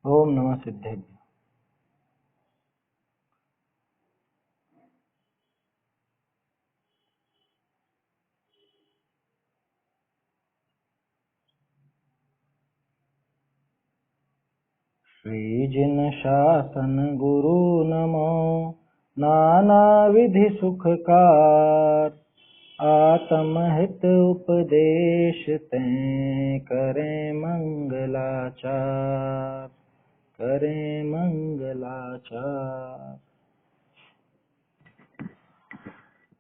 ओम नमः सिद्धेभ्य। श्री जिन शासन गुरु नमो नाना विधि सुखकार, आत्महित उपदेश तें करें मंगलाचार, करें मंगलाचार।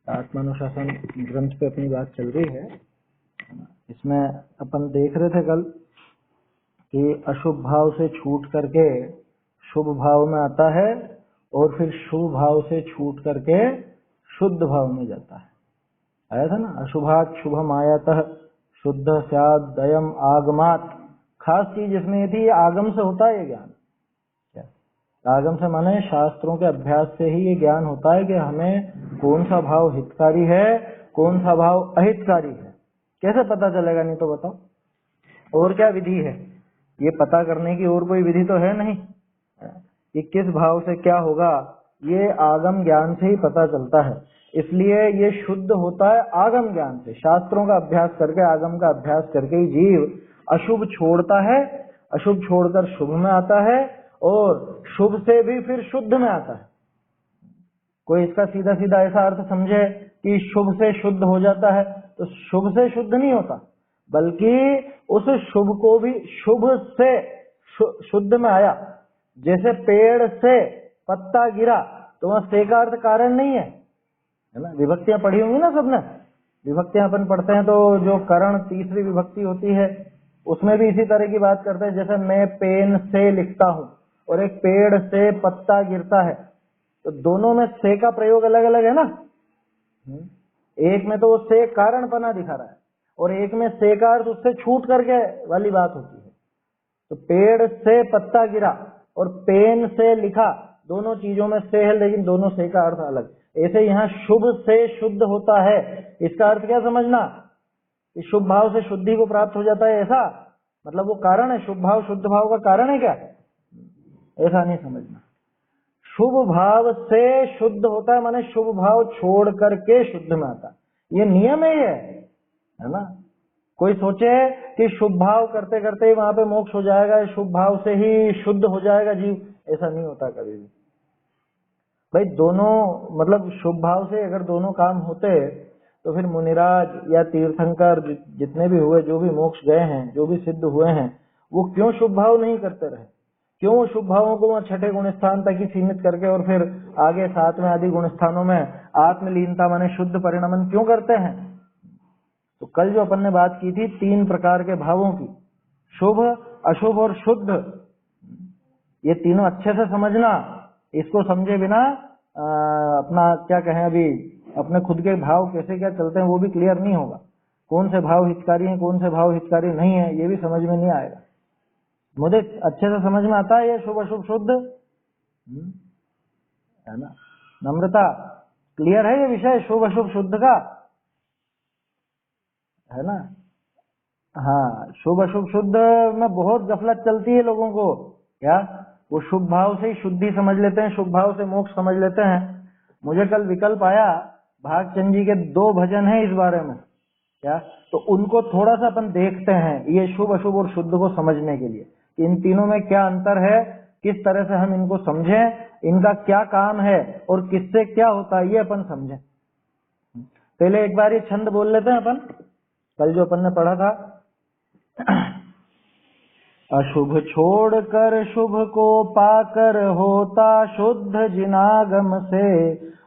आत्मानुशासन ग्रंथ पे अपनी बात चल रही है। इसमें अपन देख रहे थे कल कि अशुभ भाव से छूट करके शुभ भाव में आता है और फिर शुभ भाव से छूट करके शुद्ध भाव में जाता है। आया था ना, अशुभात शुभम आयातः शुद्ध स्याद् दयम आगमात। खास चीज इसमें ये थी, आगम से होता है ये ज्ञान। क्या आगम से माने शास्त्रों के अभ्यास से ही ये ज्ञान होता है कि हमें कौन सा भाव हितकारी है, कौन सा भाव अहितकारी है। कैसे पता चलेगा, नहीं तो बताओ, और क्या विधि है ये पता करने की? और कोई विधि तो है नहीं कि किस भाव से क्या होगा। ये आगम ज्ञान से ही पता चलता है। इसलिए ये शुद्ध होता है आगम ज्ञान से। शास्त्रों का अभ्यास करके, आगम का अभ्यास करके ही जीव अशुभ छोड़ता है, अशुभ छोड़कर शुभ में आता है और शुभ से भी फिर शुद्ध में आता है। कोई इसका सीधा सीधा ऐसा अर्थ समझे कि शुभ से शुद्ध हो जाता है, तो शुभ से शुद्ध नहीं होता, बल्कि उस शुभ को भी शुभ से शुद्ध में आया। जैसे पेड़ से पत्ता गिरा, तो वहां से का अर्थ कारण नहीं है ना। विभक्तियां पढ़ी होंगी ना सबने। विभक्तियां अपन पढ़ते हैं तो जो करण तीसरी विभक्ति होती है उसमें भी इसी तरह की बात करते हैं। जैसे मैं पेन से लिखता हूं और एक पेड़ से पत्ता गिरता है, तो दोनों में से का प्रयोग अलग अलग है ना। एक में तो वो से कारणपना दिखा रहा है और एक में से का अर्थ उससे छूट करके वाली बात होती है। तो पेड़ से पत्ता गिरा और पेन से लिखा, दोनों चीजों में से है, लेकिन दोनों से का अर्थ अलग। ऐसे यहाँ शुभ से शुद्ध होता है, इसका अर्थ क्या समझना कि शुभ भाव से शुद्धि को प्राप्त हो जाता है, ऐसा मतलब वो कारण है। शुभ भाव शुद्ध भाव का कारण है क्या? ऐसा नहीं समझना। शुभ भाव से शुद्ध होता है माने शुभ भाव छोड़ करके शुद्ध में आता। ये नियम है, ये है ना। कोई सोचे कि शुभ भाव करते करते ही वहां पे मोक्ष हो जाएगा, शुभ भाव से ही शुद्ध हो जाएगा जीव, ऐसा नहीं होता कभी भी भाई। दोनों मतलब शुभ भाव से अगर दोनों काम होते तो फिर मुनिराज या तीर्थंकर जितने भी हुए, जो भी मोक्ष गए हैं, जो भी सिद्ध हुए हैं, वो क्यों शुभ भाव नहीं करते रहे? क्यों शुभ भावों को वहां छठे गुण स्थान तक ही सीमित करके और फिर आगे सातवें आदि गुण स्थानों में आत्मलीनता माने शुद्ध परिणमन क्यों करते हैं? तो कल जो अपन ने बात की थी 3 प्रकार के भावों की, शुभ, अशुभ और शुद्ध, ये तीनों अच्छे से समझना। इसको समझे बिना अपना क्या कहें, अभी अपने खुद के भाव कैसे क्या चलते हैं वो भी क्लियर नहीं होगा। कौन से भाव हितकारी हैं, कौन से भाव हितकारी नहीं है, ये भी समझ में नहीं आएगा। मुझे अच्छे से समझ में आता है ये शुभ अशुभ शुद्ध, है ना। नम्रता, क्लियर है ये विषय शुभ अशुभ शुद्ध का, है ना। हाँ, शुभ अशुभ शुद्ध में बहुत गफलत चलती है लोगों को। क्या वो शुभ भाव से ही शुद्धि समझ लेते हैं, शुभ भाव से मोक्ष समझ लेते हैं। मुझे कल विकल्प आया, भागचंद जी के 2 भजन हैं इस बारे में, क्या तो उनको थोड़ा सा अपन देखते हैं, ये शुभ अशुभ और शुद्ध को समझने के लिए कि इन तीनों में क्या अंतर है, किस तरह से हम इनको समझें, इनका क्या काम है और किससे क्या होता है, ये अपन समझें। पहले एक बार ये छंद बोल लेते हैं अपन, कल जो अपन ने पढ़ा था। अशुभ छोड़कर शुभ को पाकर होता शुद्ध, जिनागम से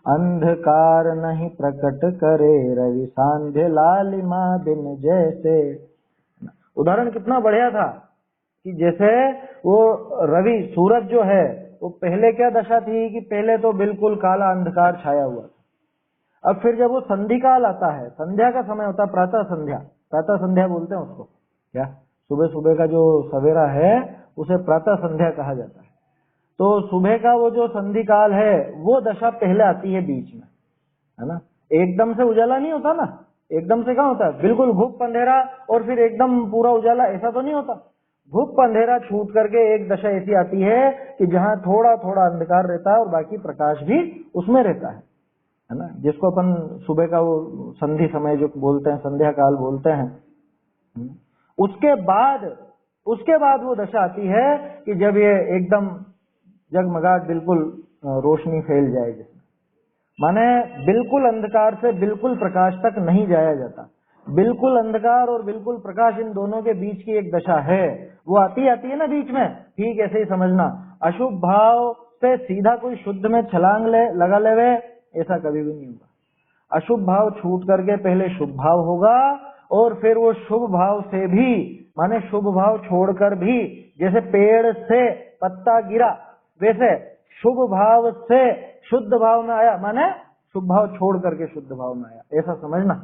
अंधकार नहीं प्रकट करे, रवि सांध्य लालिमा दिन जैसे। उदाहरण कितना बढ़िया था कि जैसे वो रवि सूरज जो है वो पहले क्या दशा थी कि पहले तो बिल्कुल काला अंधकार छाया हुआ था। अब फिर जब वो संधि काल आता है, संध्या का समय होता है, प्रातः संध्या, प्रातः संध्या बोलते हैं उसको, क्या सुबह सुबह का जो सवेरा है उसे प्रातः संध्या कहा जाता है। तो सुबह का वो जो संधि काल है वो दशा पहले आती है बीच में, है ना। एकदम से उजाला नहीं होता ना, एकदम से क्या होता है, बिल्कुल घुप अंधेरा और फिर एकदम पूरा उजाला, ऐसा तो नहीं होता। धूप अंधेरा छूट करके एक दशा ऐसी आती है कि जहां थोड़ा थोड़ा अंधकार रहता है और बाकी प्रकाश भी उसमें रहता है ना, जिसको अपन सुबह का वो संधि समय जो बोलते हैं, संध्या काल बोलते हैं। उसके बाद वो दशा आती है कि जब ये एकदम जगमगाहट, बिल्कुल रोशनी फैल जाएगी, माने बिल्कुल अंधकार से बिल्कुल प्रकाश तक नहीं जाया जाता। बिल्कुल अंधकार और बिल्कुल प्रकाश, इन दोनों के बीच की एक दशा है, वो आती है ना बीच में, ठीक ऐसे ही समझना। अशुभ भाव से सीधा कोई शुद्ध में छलांग लगा लेवे, ऐसा कभी भी नहीं होगा। अशुभ भाव छूट करके पहले शुभ भाव होगा, और फिर वो शुभ भाव से भी, माने शुभ भाव छोड़कर भी, जैसे पेड़ से पत्ता गिरा वैसे शुभ भाव से शुद्ध भाव में आया, माने शुभ भाव छोड़ करके शुद्ध भाव में आया, ऐसा समझना।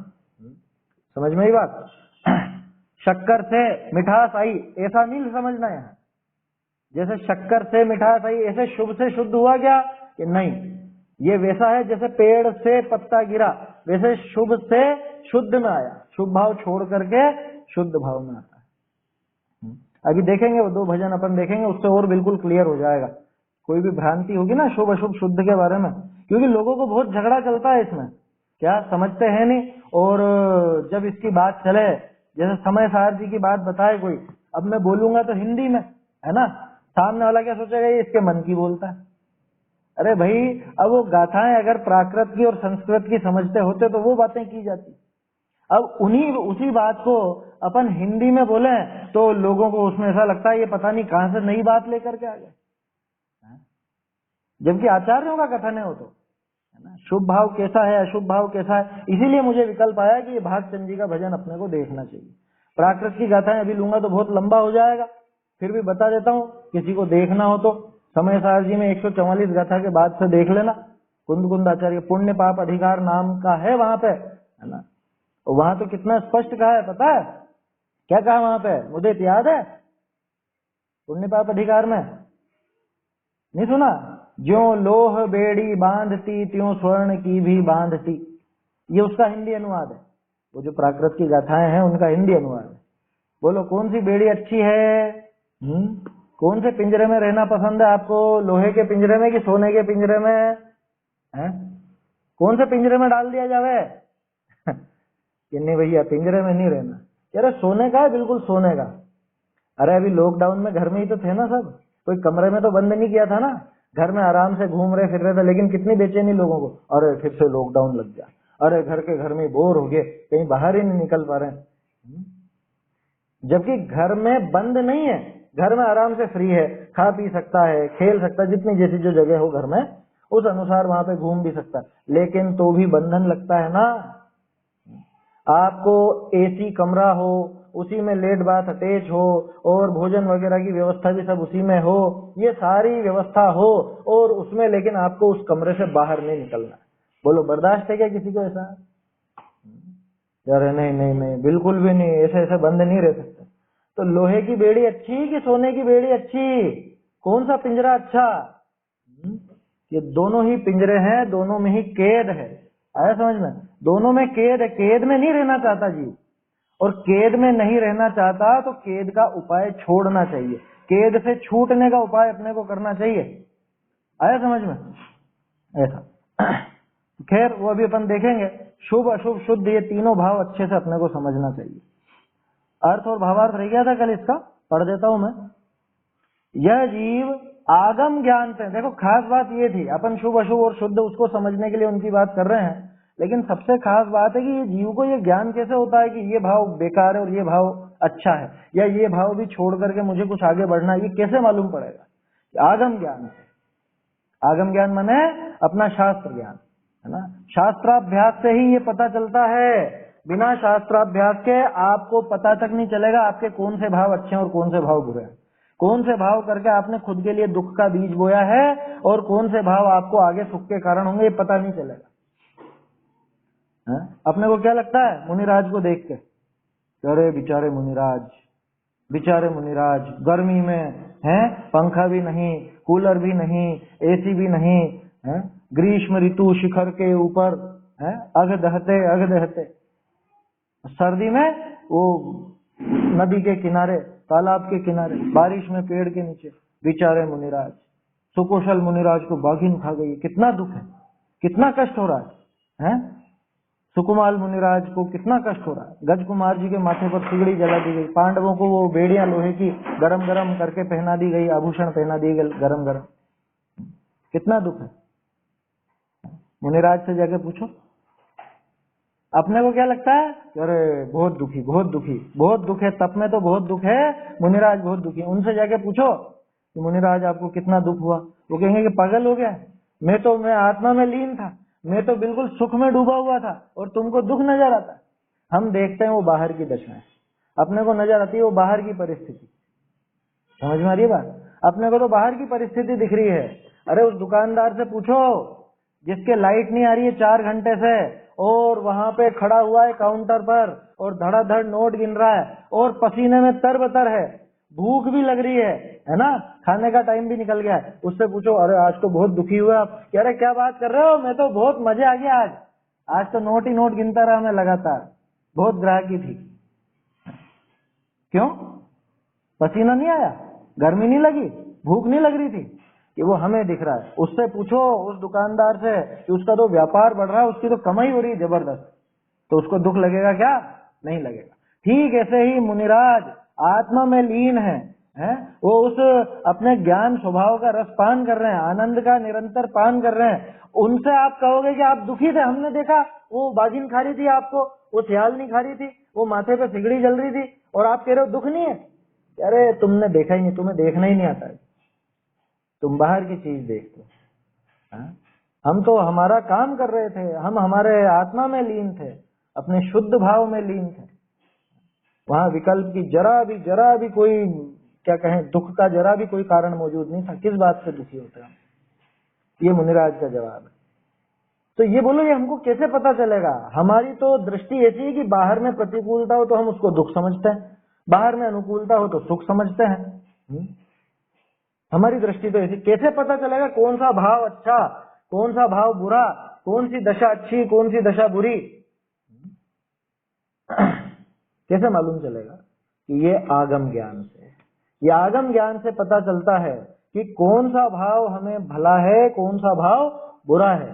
समझ में ही बात। शक्कर से मिठास आई, ऐसा नहीं समझना है। जैसे शक्कर से मिठास आई, ऐसे शुभ से शुद्ध हुआ क्या? कि नहीं, ये वैसा है जैसे पेड़ से पत्ता गिरा, वैसे शुभ से शुद्ध में आया, शुभ भाव छोड़ करके शुद्ध भाव में आता है। अभी देखेंगे वो 2 भजन अपन देखेंगे, उससे और बिल्कुल क्लियर हो जाएगा। कोई भी भ्रांति होगी ना शुभ अशुभ शुद्ध के बारे में, क्योंकि लोगों को बहुत झगड़ा चलता है इसमें, क्या समझते हैं नहीं। और जब इसकी बात चले, जैसे समय साहब जी की बात बताए कोई, अब मैं बोलूंगा तो हिंदी में, है ना, सामने वाला क्या सोचेगा, ये इसके मन की बोलता है। अरे भाई, अब वो गाथाएं अगर प्राकृत की और संस्कृत की समझते होते तो वो बातें की जाती। अब उसी बात को अपन हिंदी में बोले तो लोगों को उसमें ऐसा लगता है ये पता नहीं कहां से नई बात लेकर के आ गए, जबकि आचार्यों का कथन है वो तो, है ना। शुभ भाव कैसा है, अशुभ भाव कैसा है, इसीलिए मुझे विकल्प आया कि ये भागचंद जी का भजन अपने को देखना चाहिए। प्राकृत की गाथाएं अभी लूंगा तो बहुत लंबा हो जाएगा, फिर भी बता देता हूँ, किसी को देखना हो तो समय साहब जी में 144 गाथा के बाद से देख लेना। कुंद कुंद आचार्य पुण्य पाप अधिकार नाम का है वहां पे, है ना। वहां तो कितना स्पष्ट कहा है पता है, क्या कहा वहां पे, मुझे याद है, पुण्य पाप अधिकार में नहीं सुना, ज्यों लोह बेड़ी बांधती त्यों स्वर्ण की भी बांधती, ये उसका हिंदी अनुवाद है। वो जो प्राकृत की गाथाएं हैं उनका हिंदी अनुवाद है। बोलो कौन सी बेड़ी अच्छी है? कौन से पिंजरे में रहना पसंद है आपको, लोहे के पिंजरे में कि सोने के पिंजरे में है? कौन से पिंजरे में डाल दिया जावे? कि नहीं भैया पिंजरे में नहीं रहना, कह रहे सोने का है, बिल्कुल सोने का। अरे अभी लॉकडाउन में घर में ही तो थे ना सब, कोई कमरे में तो बंद नहीं किया था ना, घर में आराम से घूम रहे फिर रहे थे। लेकिन कितनी बेचैनी लोगों को, अरे फिर से लॉकडाउन लग गया, अरे घर के घर में बोर हो गए, कहीं बाहर ही नहीं निकल पा रहे। जबकि घर में बंद नहीं है, घर में आराम से फ्री है, खा पी सकता है, खेल सकता है, जितनी जैसी जो जगह हो घर में उस अनुसार वहां पे घूम भी सकता है। लेकिन तो भी बंधन लगता है ना। आपको एसी कमरा हो, उसी में लेट बाथ अटैच हो, और भोजन वगैरह की व्यवस्था भी सब उसी में हो, ये सारी व्यवस्था हो, और उसमें लेकिन आपको उस कमरे से बाहर नहीं निकलना। बोलो बर्दाश्त है क्या किसी को ऐसा? अरे नहीं नहीं नहीं, बिल्कुल भी नहीं, ऐसे ऐसे बंद नहीं रह सकते। तो लोहे की बेड़ी अच्छी कि सोने की बेड़ी अच्छी, कौन सा पिंजरा अच्छा? ये दोनों ही पिंजरे हैं, दोनों में ही कैद है, आया समझ में? दोनों में कैद है, कैद में नहीं रहना चाहता जीव, और कैद में नहीं रहना चाहता तो कैद का उपाय छोड़ना चाहिए, कैद से छूटने का उपाय अपने को करना चाहिए, आया समझ में? ऐसा। खैर वो अभी अपन देखेंगे। शुभ अशुभ शुद्ध, ये तीनों भाव अच्छे से अपने को समझना चाहिए। अर्थ और भावार्थ रह गया था कल, इसका पढ़ देता हूं मैं। यह जीव आगम ज्ञान से, देखो खास बात ये थी, अपन शुभ अशुभ और शुद्ध उसको समझने के लिए उनकी बात कर रहे हैं, लेकिन सबसे खास बात है कि ये जीव को ये ज्ञान कैसे होता है कि ये भाव बेकार है और ये भाव अच्छा है, या ये भाव भी छोड़ करके मुझे कुछ आगे बढ़ना है, ये कैसे मालूम पड़ेगा? आगम ज्ञान से। आगम ज्ञान माने अपना शास्त्र ज्ञान, है ना। शास्त्राभ्यास से ही ये पता चलता है, बिना शास्त्राभ्यास के आपको पता तक नहीं चलेगा आपके कौन से भाव अच्छे हैं और कौन से भाव बुरे हैं, कौन से भाव करके आपने खुद के लिए दुख का बीज बोया है और कौन से भाव आपको आगे सुख के कारण होंगे, ये पता नहीं चलेगा। अपने को क्या लगता है मुनिराज को देख के, अरे बेचारे मुनिराज, बेचारे मुनिराज गर्मी में हैं, पंखा भी नहीं, कूलर भी नहीं, एसी भी नहीं, है ग्रीष्म ऋतु शिखर के ऊपर है, अघ दहते। सर्दी में वो नदी के किनारे तालाब के किनारे, बारिश में पेड़ के नीचे, बेचारे मुनिराज, सुकुशल मुनिराज को बाघिन खा गई। कितना दुख है, कितना कष्ट हो रहा है? सुकुमाल मुनिराज को कितना कष्ट हो रहा है। गज कुमार जी के माथे पर सिगड़ी जला दी गई, पांडवों को वो बेड़ियां लोहे की गरम गरम करके पहना दी गई, आभूषण पहना दिए गए गरम गरम। कितना दुख है। मुनिराज से जाके पूछो, अपने को क्या लगता है? अरे बहुत दुखी, बहुत दुखी, बहुत दुख है, तप में तो बहुत दुख है, मुनिराज बहुत दुखी। उनसे जाके पूछो कि मुनिराज आपको कितना दुख हुआ, वो कहेंगे कि पागल हो गया, मैं आत्मा में लीन था, मैं तो बिल्कुल सुख में डूबा हुआ था और तुमको दुख नजर आता है। हम देखते हैं वो बाहर की दशा है, अपने को नजर आती है वो बाहर की परिस्थिति। समझ में आ रही है बात? अपने को तो बाहर की परिस्थिति दिख रही है। अरे उस दुकानदार से पूछो जिसके लाइट नहीं आ रही है 4 घंटे से और वहां पे खड़ा हुआ है काउंटर पर और धड़ाधड़ नोट गिन रहा है और पसीने में तरबतर है, भूख भी लग रही है ना, खाने का टाइम भी निकल गया है। उससे पूछो, अरे आज तो बहुत दुखी हुआ आप। कह रहे क्या बात कर रहे हो, मैं तो बहुत मजे आ गया आज तो नोट ही नोट गिनता रहा मैं लगातार, बहुत ग्राहकी थी। क्यों? पसीना नहीं आया, गर्मी नहीं लगी, भूख नहीं लग रही थी? कि वो हमें दिख रहा है। उससे पूछो उस दुकानदार से कि उसका तो व्यापार बढ़ रहा है, उसकी तो कमाई हो रही है जबरदस्त, तो उसको दुख लगेगा क्या? नहीं लगेगा। ठीक ऐसे ही मुनिराज आत्मा में लीन है, वो उस अपने ज्ञान स्वभाव का रस पान कर रहे हैं, आनंद का निरंतर पान कर रहे हैं। उनसे आप कहोगे कि आप दुखी थे, हमने देखा वो बागिन खा रही थी आपको, वो सियाल नहीं खा रही थी, वो माथे पे सिगड़ी जल रही थी और आप कह रहे हो दुख नहीं है। अरे तुमने देखा ही नहीं, तुम्हें देखना ही नहीं आता है, तुम बाहर की चीज देखते हो। हम तो हमारा काम कर रहे थे, हम हमारे आत्मा में लीन थे, अपने शुद्ध भाव में लीन थे। वहां विकल्प की जरा भी कोई क्या कहें, दुख का जरा भी कोई कारण मौजूद नहीं था। किस बात से दुखी होते हैं? ये मुनिराज का जवाब है। तो ये बोलो, ये हमको कैसे पता चलेगा? हमारी तो दृष्टि ऐसी है कि बाहर में प्रतिकूलता हो तो हम उसको दुख समझते हैं, बाहर में अनुकूलता हो तो सुख समझते हैं। हमारी दृष्टि तो ऐसी। कैसे पता चलेगा कौन सा भाव अच्छा, कौन सा भाव बुरा, कौन सी दशा अच्छी, कौन सी दशा बुरी? कैसे मालूम चलेगा? कि ये आगम ज्ञान से, ये आगम ज्ञान से पता चलता है कि कौन सा भाव हमें भला है, कौन सा भाव बुरा है।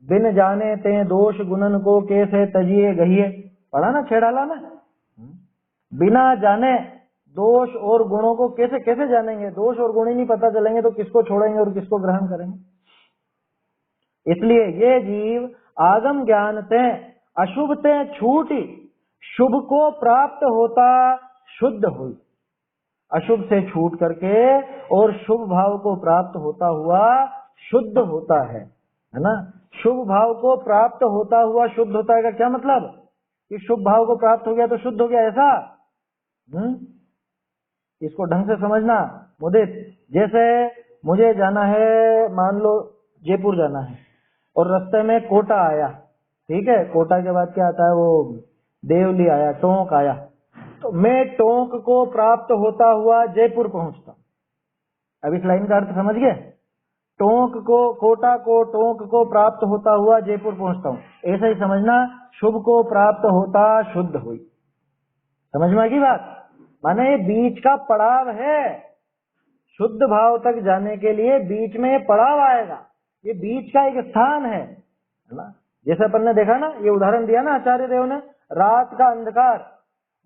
बिन जाने ते दोष गुणन को कैसे तजिए गहिए, पढ़ा ना छेड़ाला में। बिना जाने दोष और गुणों को कैसे कैसे जानेंगे? दोष और गुण ही नहीं पता चलेंगे तो किसको छोड़ेंगे और किसको ग्रहण करेंगे? इसलिए ये जीव आगम ज्ञान ते अशुभ ते छूटी, शुभ को प्राप्त होता शुद्ध हुई। अशुभ से छूट करके और शुभ भाव को प्राप्त होता हुआ शुद्ध होता है ना। शुभ भाव को प्राप्त होता हुआ शुद्ध होता है का क्या मतलब? कि शुभ भाव को प्राप्त हो गया तो शुद्ध हो गया, ऐसा? इसको ढंग से समझना मुदित। जैसे मुझे जाना है, मान लो जयपुर जाना है और रास्ते में कोटा आया, ठीक है, कोटा के बाद क्या आता है, वो देवली आया, टोंक आया, तो मैं टोंक को प्राप्त होता हुआ जयपुर पहुंचता। अब इस लाइन का अर्थ समझ गए? टोंक को, कोटा को, टोंक को प्राप्त होता हुआ जयपुर पहुंचता हूँ, ऐसा ही समझना। शुभ को प्राप्त होता शुद्ध हुई। समझ में आ गई बात? माने ये बीच का पड़ाव है, शुद्ध भाव तक जाने के लिए बीच में ये पड़ाव आएगा, ये बीच का एक स्थान है ना। जैसे अपन ने देखा ना, ये उदाहरण दिया ना आचार्य देव ने, रात का अंधकार,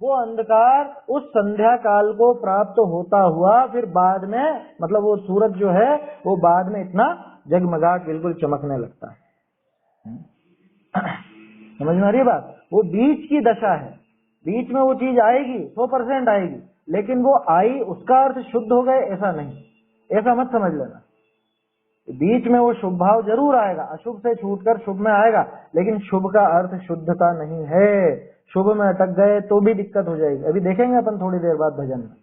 वो अंधकार उस संध्या काल को प्राप्त होता हुआ फिर बाद में, मतलब वो सूरज जो है वो बाद में इतना जगमगाट बिल्कुल चमकने लगता है। समझ में आ रही है बात? वो बीच की दशा है, बीच में वो चीज आएगी, 100% आएगी, लेकिन वो आई उसका अर्थ शुद्ध हो गए ऐसा नहीं, ऐसा मत समझ लेना। बीच में वो शुभ भाव जरूर आएगा, अशुभ से छूटकर शुभ में आएगा, लेकिन शुभ का अर्थ शुद्धता नहीं है। शुभ में अटक गए तो भी दिक्कत हो जाएगी, अभी देखेंगे अपन थोड़ी देर बाद भजन में।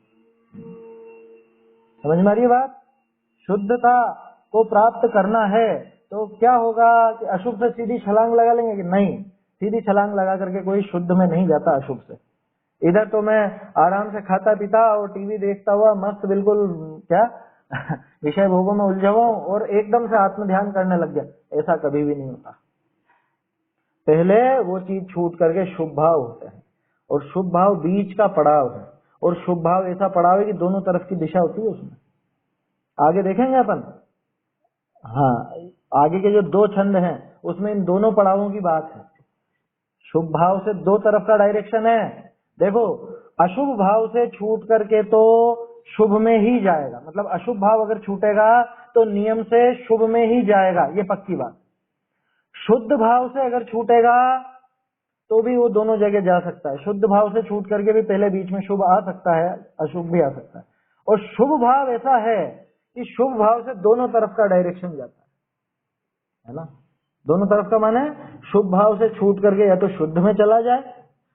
समझ में आ रही है बात? शुद्धता को प्राप्त करना है तो क्या होगा कि अशुभ से सीधी छलांग लगा लेंगे कि नहीं? सीधी छलांग लगा करके कोई शुद्ध में नहीं जाता अशुभ से। इधर तो मैं आराम से खाता पीता और टीवी देखता हुआ मस्त बिल्कुल क्या विषय भोगों में उलझा हुआ और एकदम से आत्म ध्यान करने लग गया, ऐसा कभी भी नहीं होता। पहले वो चीज छूट करके शुभ भाव होते हैं और शुभ भाव बीच का पड़ाव है और शुभ भाव ऐसा पड़ा हुआ है कि दोनों तरफ की दिशा होती है उसमें। आगे देखेंगे अपन। हाँ, आगे के जो 2 छंद हैं उसमें इन दोनों पड़ावों की बात है। शुभ भाव से 2 तरफ का डायरेक्शन है। देखो, अशुभ भाव से छूट करके तो शुभ में ही जाएगा, मतलब अशुभ भाव अगर छूटेगा तो नियम से शुभ में ही जाएगा, ये पक्की बात। शुद्ध भाव से अगर छूटेगा तो भी वो दोनों जगह जा सकता है। शुद्ध भाव से छूट करके भी पहले बीच में शुभ आ सकता है, अशुभ भी आ सकता है। और शुभ भाव ऐसा है कि शुभ भाव से दोनों तरफ का डायरेक्शन जाता है ना। दोनों तरफ का माने शुभ भाव से छूट करके या तो शुद्ध में चला जाए,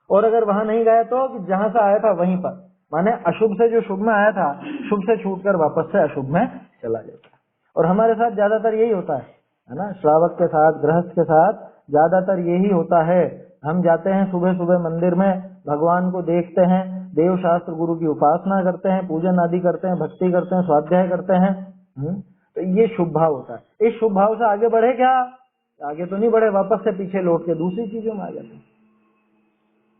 और अगर वहां नहीं गया तो कि जहां से आया था वहीं पर, माने अशुभ से जो शुभ में आया था, शुभ से छूटकर वापस से अशुभ में चला जाता है। और हमारे साथ ज्यादातर यही होता है ना, श्रावक के साथ, गृहस्थ के साथ ज्यादातर यही होता है। हम जाते हैं सुबह सुबह मंदिर में, भगवान को देखते हैं, देव शास्त्र गुरु की उपासना करते हैं, पूजन आदि करते हैं, भक्ति करते हैं, स्वाध्याय करते हैं। तो ये शुभ भाव होता है। इस शुभ भाव से आगे बढ़े क्या? आगे तो नहीं बढ़े, वापस से पीछे लौट के दूसरी चीजों में आ जाते हैं।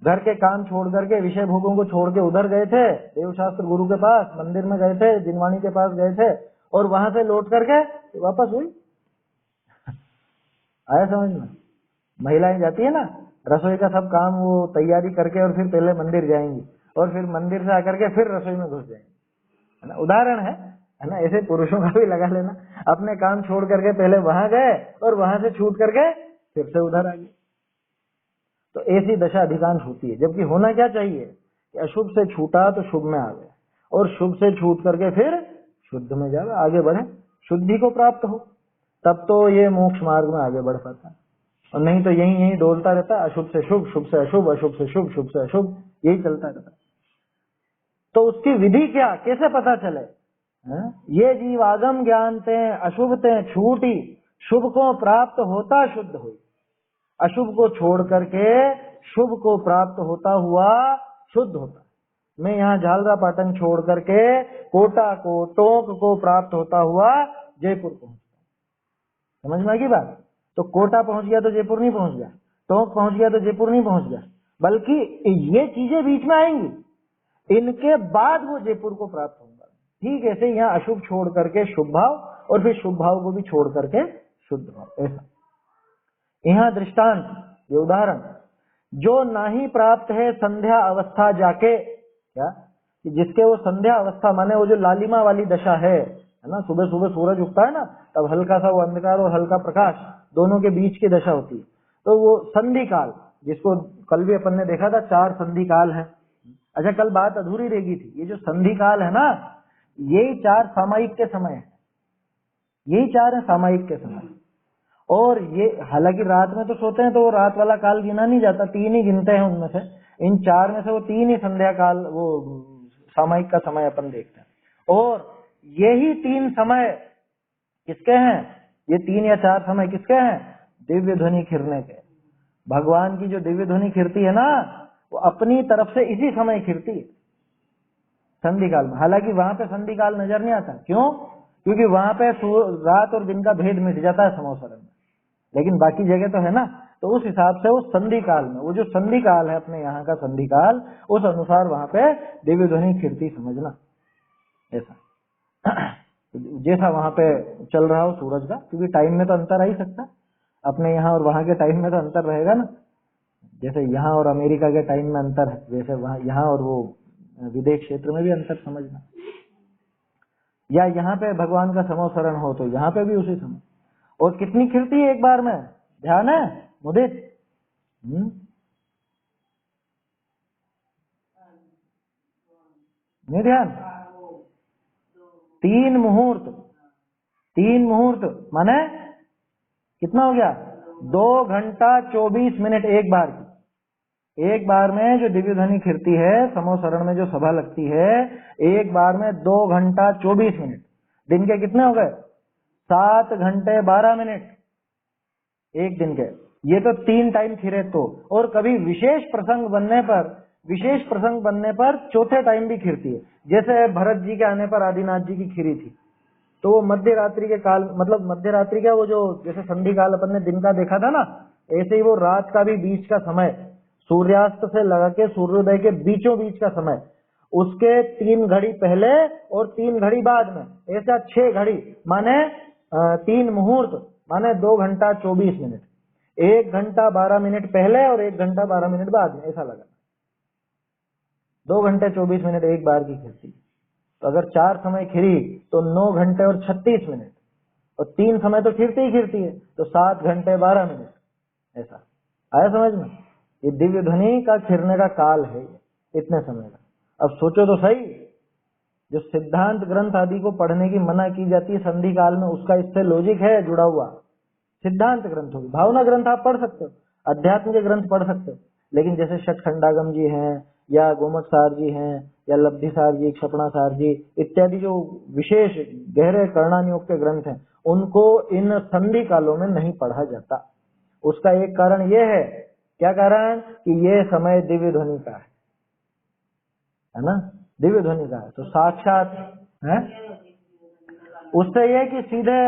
घर के काम छोड़ करके, विषय भोगों को छोड़ के उधर गए थे, देव शास्त्र गुरु के पास, मंदिर में गए थे, जिनवाणी के पास गए थे, और वहां से लौट करके वापस हुई। आया समझ में? महिलाएं जाती है ना, रसोई का सब काम वो तैयारी करके और फिर पहले मंदिर जाएंगी, और फिर मंदिर से आकर के फिर रसोई में घुस जाएंगी, है ना। उदाहरण है ना। ऐसे पुरुषों का भी लगा लेना, अपने काम छोड़ करके पहले वहां गए और वहां से छूट करके फिर से उधर आ गए। तो ऐसी दशा अधिकांश होती है। जबकि होना क्या चाहिए कि अशुभ से छूटा तो शुभ में आ गए, और शुभ से छूट करके फिर शुद्ध में जाए, आगे बढ़े, शुद्धि को प्राप्त हो, तब तो ये मोक्ष मार्ग में आगे बढ़ पाता है। और नहीं तो यही यही डोलता रहता है, अशुभ से शुभ, शुभ से अशुभ, अशुभ से शुभ, शुभ से अशुभ, यही चलता रहता है। तो उसकी विधि क्या, कैसे पता चले? ये जीव आगम ज्ञानते अशुभते छूटी, शुभ को प्राप्त होता शुद्ध हुई। अशुभ को छोड़ करके शुभ को प्राप्त होता हुआ शुद्ध होता। मैं यहाँ झालरा पाटन छोड़ करके कोटा को, टोंक को प्राप्त होता हुआ जयपुर पहुंचता। समझ में आ गई बात? तो कोटा पहुंच गया तो जयपुर नहीं पहुंच गया, टोंक पहुंच गया तो जयपुर नहीं पहुंच गया, बल्कि ये चीजें बीच में आएंगी, इनके बाद वो जयपुर को प्राप्त होगा। ठीक ऐसे यहाँ अशुभ छोड़ करके शुभ भाव, और फिर शुभ भाव को भी छोड़ करके शुद्ध भाव। ऐसा यहाँ दृष्टांत, ये उदाहरण, जो नहीं प्राप्त है संध्या अवस्था जाके, क्या कि जिसके वो संध्या अवस्था माने वो जो लालिमा वाली दशा है ना, सुबह सुबह सूरज उगता है ना, तब हल्का सा वो अंधकार और हल्का प्रकाश दोनों के बीच की दशा होती है, तो वो संधि काल, जिसको कल भी अपन ने देखा था 4 संधि काल है। अच्छा, कल बात अधूरी रह गई थी, ये जो संधि काल है ना, यही 4 सामायिक के समय है, यही 4 है सामायिक के समय। और ये हालांकि रात में तो सोते हैं तो वो रात वाला काल गिना नहीं जाता, 3 ही गिनते हैं उनमें से, इन 4 में से वो 3 ही संध्या काल, वो सामायिक का समय अपन देखते हैं। और यही 3 समय किसके हैं? ये 3 या 4 समय किसके हैं? दिव्य ध्वनि खिरने के। भगवान की जो दिव्य ध्वनि खिरती है ना, वो अपनी तरफ से इसी समय खिरती है, संधि काल में। हालांकि वहां पे संधि काल नजर नहीं आता, क्यों? क्योंकि वहां पे रात और दिन का भेद मिट जाता है समोसरण में, लेकिन बाकी जगह तो है ना। तो उस हिसाब से उस संधि काल में, वो जो संधि काल है अपने यहाँ का संधि काल, उस अनुसार वहां पे दिव्य ध्वनि खिरती समझना। ऐसा जैसा वहां पे चल रहा हो सूरज का, क्योंकि टाइम में तो अंतर आ ही सकता है, अपने यहाँ और वहां के टाइम में तो अंतर रहेगा ना। जैसे यहाँ और अमेरिका के टाइम में अंतर है, वैसे वहां यहाँ और वो विदेश क्षेत्र में भी अंतर समझना। या यहाँ पे भगवान का समोसरण हो तो यहाँ पे भी उसी समय। और कितनी खिरती है एक बार में, ध्यान है मुदित? नहीं ध्यान? 3 मुहूर्त, 3 मुहूर्त माने कितना हो गया? 2 घंटा 24 मिनट एक बार की। एक बार में जो दिव्य ध्वनि खिरती है, समोसरण में जो सभा लगती है, एक बार में 2 घंटा 24 मिनट। दिन के कितने हो गए? 7 घंटे 12 मिनट एक दिन के। ये तो 3 टाइम खिरे तो। और कभी विशेष प्रसंग बनने पर चौथे टाइम भी खिरती है। जैसे भरत जी के आने पर आदिनाथ जी की खिरी थी, तो वो मध्य रात्रि के काल, मतलब मध्य रात्रि का वो जो जैसे संधि काल अपन ने दिन का देखा था ना, ऐसे ही वो रात का भी बीच का समय, सूर्यास्त से लगा के सूर्योदय के बीचों बीच का समय, उसके 3 घड़ी पहले और 3 घड़ी बाद में, ऐसा 6 घड़ी माने 3 मुहूर्त माने 2 घंटा 24 मिनट, 1 घंटा 12 मिनट पहले और 1 घंटा 12 मिनट बाद में, ऐसा लगा 2 घंटे 24 मिनट एक बार की खिरती। तो अगर 4 समय खिरी तो 9 घंटे और 36 मिनट, और 3 समय तो खिरती ही खिरती है, तो 7 घंटे 12 मिनट। ऐसा आया समझ में? ये दिव्य ध्वनि का खिरने का काल है इतने समय का। अब सोचो तो सही, जो सिद्धांत ग्रंथ आदि को पढ़ने की मना की जाती है संधि काल में, उसका इससे लॉजिक है जुड़ा हुआ। सिद्धांत ग्रंथों की, भावना ग्रंथ आप पढ़ सकते हो, अध्यात्म के ग्रंथ पढ़ सकते हो, लेकिन जैसे षटखंडागम जी हैं या गोमक सार जी हैं या लब्धि सार जी, क्षपणा सार जी इत्यादि जो विशेष गहरे कर्णानुयोग के ग्रंथ हैं, उनको इन संधि कालों में नहीं पढ़ा जाता। उसका एक कारण यह है, क्या कारण? कि ये समय दिव्य ध्वनि का है ना, दिव्य ध्वनि का है, तो साक्षात है। उससे यह कि सीधे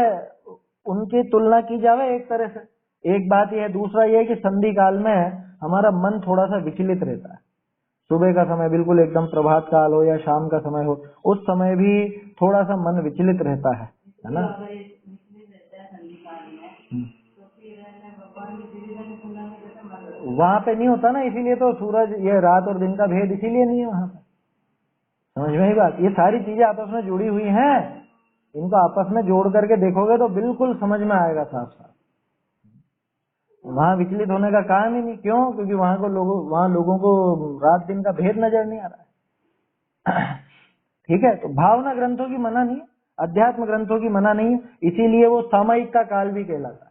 उनकी तुलना की जावे एक तरह से, एक बात यह है। दूसरा यह कि संधि काल में हमारा मन थोड़ा सा विचलित रहता है। सुबह का समय बिल्कुल एकदम प्रभात काल हो या शाम का समय हो, उस समय भी थोड़ा सा मन विचलित रहता है ना। वहां पे नहीं होता ना, इसीलिए तो सूरज, ये रात और दिन का भेद इसीलिए नहीं है वहां पे। समझ में ही बात? ये सारी चीजें आपस में जुड़ी हुई हैं, इनको आपस में जोड़ करके देखोगे तो बिल्कुल समझ में आएगा साफ साफ। वहां विचलित होने का काम ही नहीं। क्यों? क्योंकि वहां लोगों को रात दिन का भेद नजर नहीं आ रहा है। ठीक है, तो भावना ग्रंथों की मना नहीं, अध्यात्म ग्रंथों की मना नहीं, इसीलिए वो सामयिक का काल भी कहलाता है।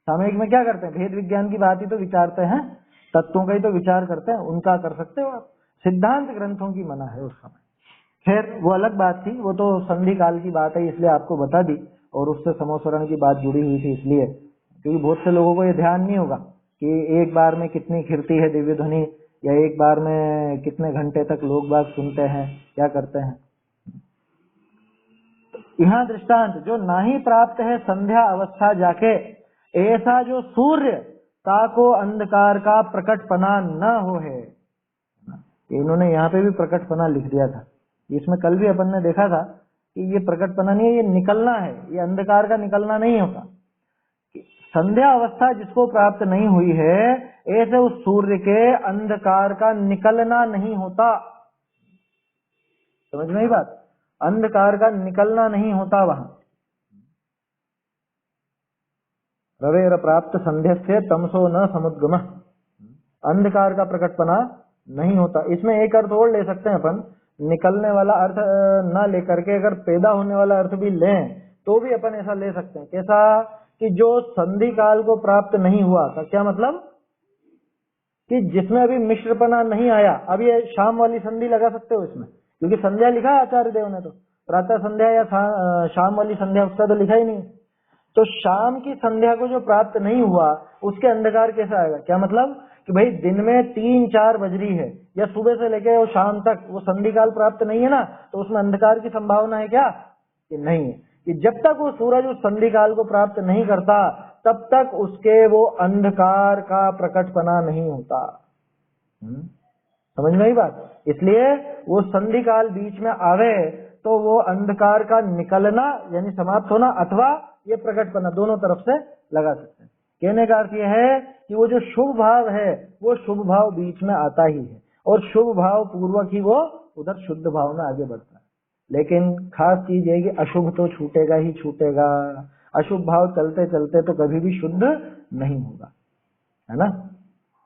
सामयिक में क्या करते हैं? भेद विज्ञान की बात ही तो विचारते हैं, तत्वों का ही तो विचार करते हैं, उनका कर सकते हो आप। सिद्धांत ग्रंथों की मना है उस समय। खैर वो अलग बात थी, वो तो संधि काल की बात है, इसलिए आपको बता दी, और उससे समोसरण की बात जुड़ी हुई थी इसलिए, क्योंकि बहुत से लोगों को ये ध्यान नहीं होगा कि एक बार में कितनी खिरती है दिव्य ध्वनि, या एक बार में कितने घंटे तक लोग बाग सुनते हैं, क्या करते हैं। यहाँ दृष्टांत, जो नाही प्राप्त है संध्या अवस्था जाके, ऐसा जो सूर्य ताको अंधकार का प्रकटपना न हो है। इन्होंने यहाँ पे भी प्रकटपना लिख दिया था, इसमें कल भी अपन ने देखा था कि ये प्रकटपना नहीं है, ये निकलना है, ये अंधकार का निकलना नहीं होता। संध्या अवस्था जिसको प्राप्त नहीं हुई है, ऐसे उस सूर्य के अंधकार का निकलना नहीं होता। समझ में ही बात? अंधकार का निकलना नहीं होता वहां। रवेर प्राप्त संध्या से तमसो न समुद्गम, अंधकार का प्रकटपना नहीं होता। इसमें एक अर्थ और ले सकते हैं अपन, निकलने वाला अर्थ ना लेकर के अगर पैदा होने वाला अर्थ भी लें तो भी अपन ऐसा ले सकते हैं। कैसा? कि जो संधि काल को प्राप्त नहीं हुआ था, क्या मतलब? कि जिसमें अभी मिश्रपना नहीं आया। अब ये शाम वाली संधि लगा सकते हो इसमें, क्योंकि संध्या लिखा है आचार्य देव ने, तो प्रातः संध्या या शाम वाली संध्या, उसका तो लिखा ही नहीं। तो शाम की संध्या को जो प्राप्त नहीं हुआ, उसके अंधकार कैसा आएगा? क्या मतलब? कि भाई दिन में 3-4 बज रही है या सुबह से लेकर वो शाम तक वो संधि काल प्राप्त नहीं है ना, तो उसमें अंधकार की संभावना है क्या? कि नहीं है। कि जब तक वो सूरज उस संधि काल को प्राप्त नहीं करता, तब तक उसके वो अंधकार का प्रकटपना नहीं होता। समझ में ही बात? इसलिए वो संधि काल बीच में आवे तो वो अंधकार का निकलना यानी समाप्त होना, अथवा ये प्रकटपना, दोनों तरफ से लगा सकते हैं। कहने का अर्थ यह है कि वो जो शुभ भाव है, वो शुभ भाव बीच में आता ही है, और शुभ भाव पूर्वक ही वो उधर शुद्ध भाव में आगे बढ़ता है। लेकिन खास चीज है कि अशुभ तो छूटेगा ही छूटेगा। अशुभ भाव चलते चलते तो कभी भी शुद्ध नहीं होगा, है ना।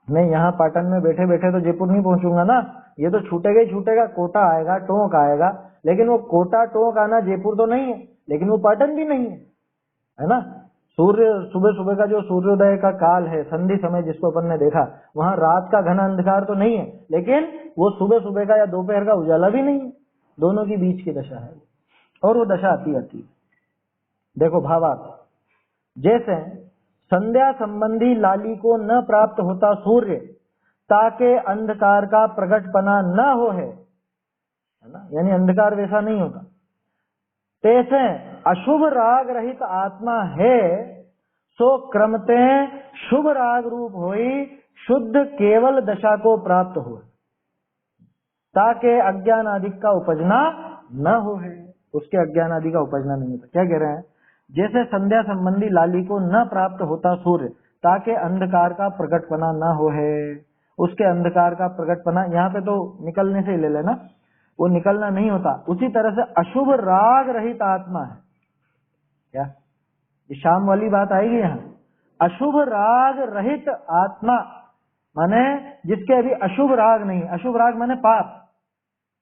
मैं यहाँ पाटन में बैठे बैठे तो जयपुर नहीं पहुंचूंगा ना, ये तो छूटेगा ही छूटेगा, कोटा आएगा, टोंक आएगा, लेकिन वो कोटा टोंक आना जयपुर तो नहीं है, लेकिन वो पाटन भी नहीं है ना। सूर्य सुबह सुबह का जो सूर्योदय का काल है, संधि समय जिसको अपन ने देखा, वहां रात का घना अंधकार तो नहीं है, लेकिन वो सुबह सुबह का या दोपहर का उजाला भी नहीं है। दोनों की बीच की दशा है, और वो दशा आती आती है। देखो भावार्थ, जैसे संध्या संबंधी लाली को न प्राप्त होता सूर्य, ताके अंधकार का प्रकटपना न हो है ना, यानी अंधकार वैसा नहीं होता। तैसे अशुभ राग रहित आत्मा है, सो क्रमते शुभ राग रूप होई शुद्ध केवल दशा को प्राप्त हो। ताकि अज्ञान आदि का उपजना न हो है, उसके अज्ञान आदि का उपजना नहीं होता। क्या कह रहे हैं? जैसे संध्या संबंधी लाली को न प्राप्त होता सूर्य, ताकि अंधकार का प्रकटपना न हो है, उसके अंधकार का प्रकटपना, यहाँ पे तो निकलने से ही ले लेना, वो निकलना नहीं होता। उसी तरह से अशुभ राग रहित आत्मा है। क्या ये शाम वाली बात आएगी यहाँ? अशुभ राग रहित आत्मा माने जिसके अभी अशुभ राग नहीं। अशुभ राग माने पाप,